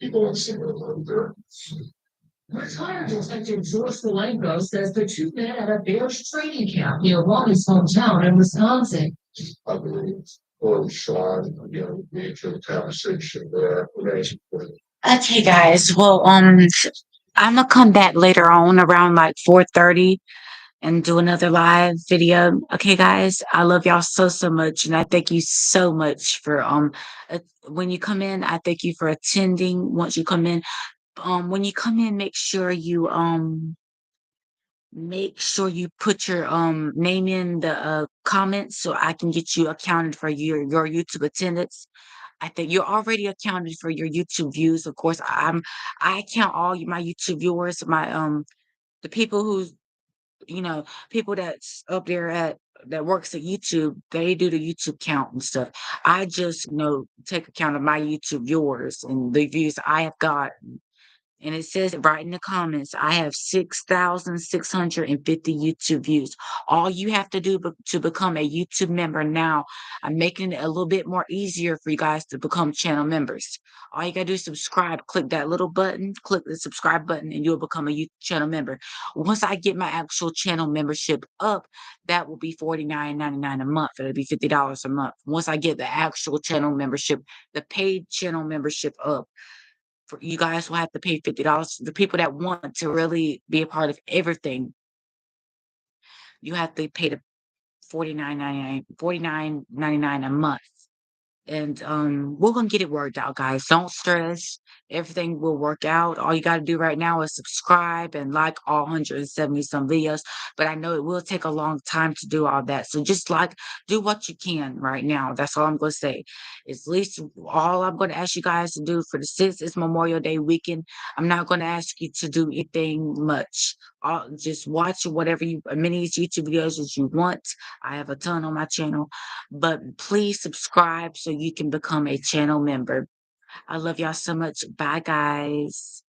People want to see what they're. Retired Detective George Delango says the two met at a Bears training camp near Ronnie's hometown in Wisconsin. I believe, or Sean, you know, major conversation there. Okay, guys. Well, I'm gonna come back later on around like 4:30 and do another live video. Okay, guys. I love y'all so much, and I thank you so much for when you come in. I thank you for attending. Once you come in, when you come in, make sure you put your name in the comments so I can get you accounted for your YouTube attendance. I think you're already accounted for your YouTube views. Of course, I count all my YouTube viewers, my the people who people that's up there that works at YouTube, they do the YouTube count and stuff. I just take account of my YouTube viewers and the views I have got. And it says it right in the comments. I have 6,650 YouTube views. All you have to do to become a YouTube member now, I'm making it a little bit more easier for you guys to become channel members. All you gotta do is subscribe. Click that little button, click the subscribe button, and you'll become a YouTube channel member. Once I get my actual channel membership up, that will be $49.99 a month. It'll be $50 a month. Once I get the actual channel membership, the paid channel membership up, for you guys will have to pay $50. The people that want to really be a part of everything, you have to pay the $49.99 a month. And we're gonna get it worked out, guys. Don't stress. Everything will work out. All you gotta do right now is subscribe and like all 170 some videos. But I know it will take a long time to do all that. So just do what you can right now. That's all I'm gonna say. It's at least all I'm gonna ask you guys to do for the 6th is Memorial Day weekend. I'm not gonna ask you to do anything much. Just watch whatever many YouTube videos as you want. I have a ton on my channel, but please subscribe so you can become a channel member. I love y'all so much. Bye, guys.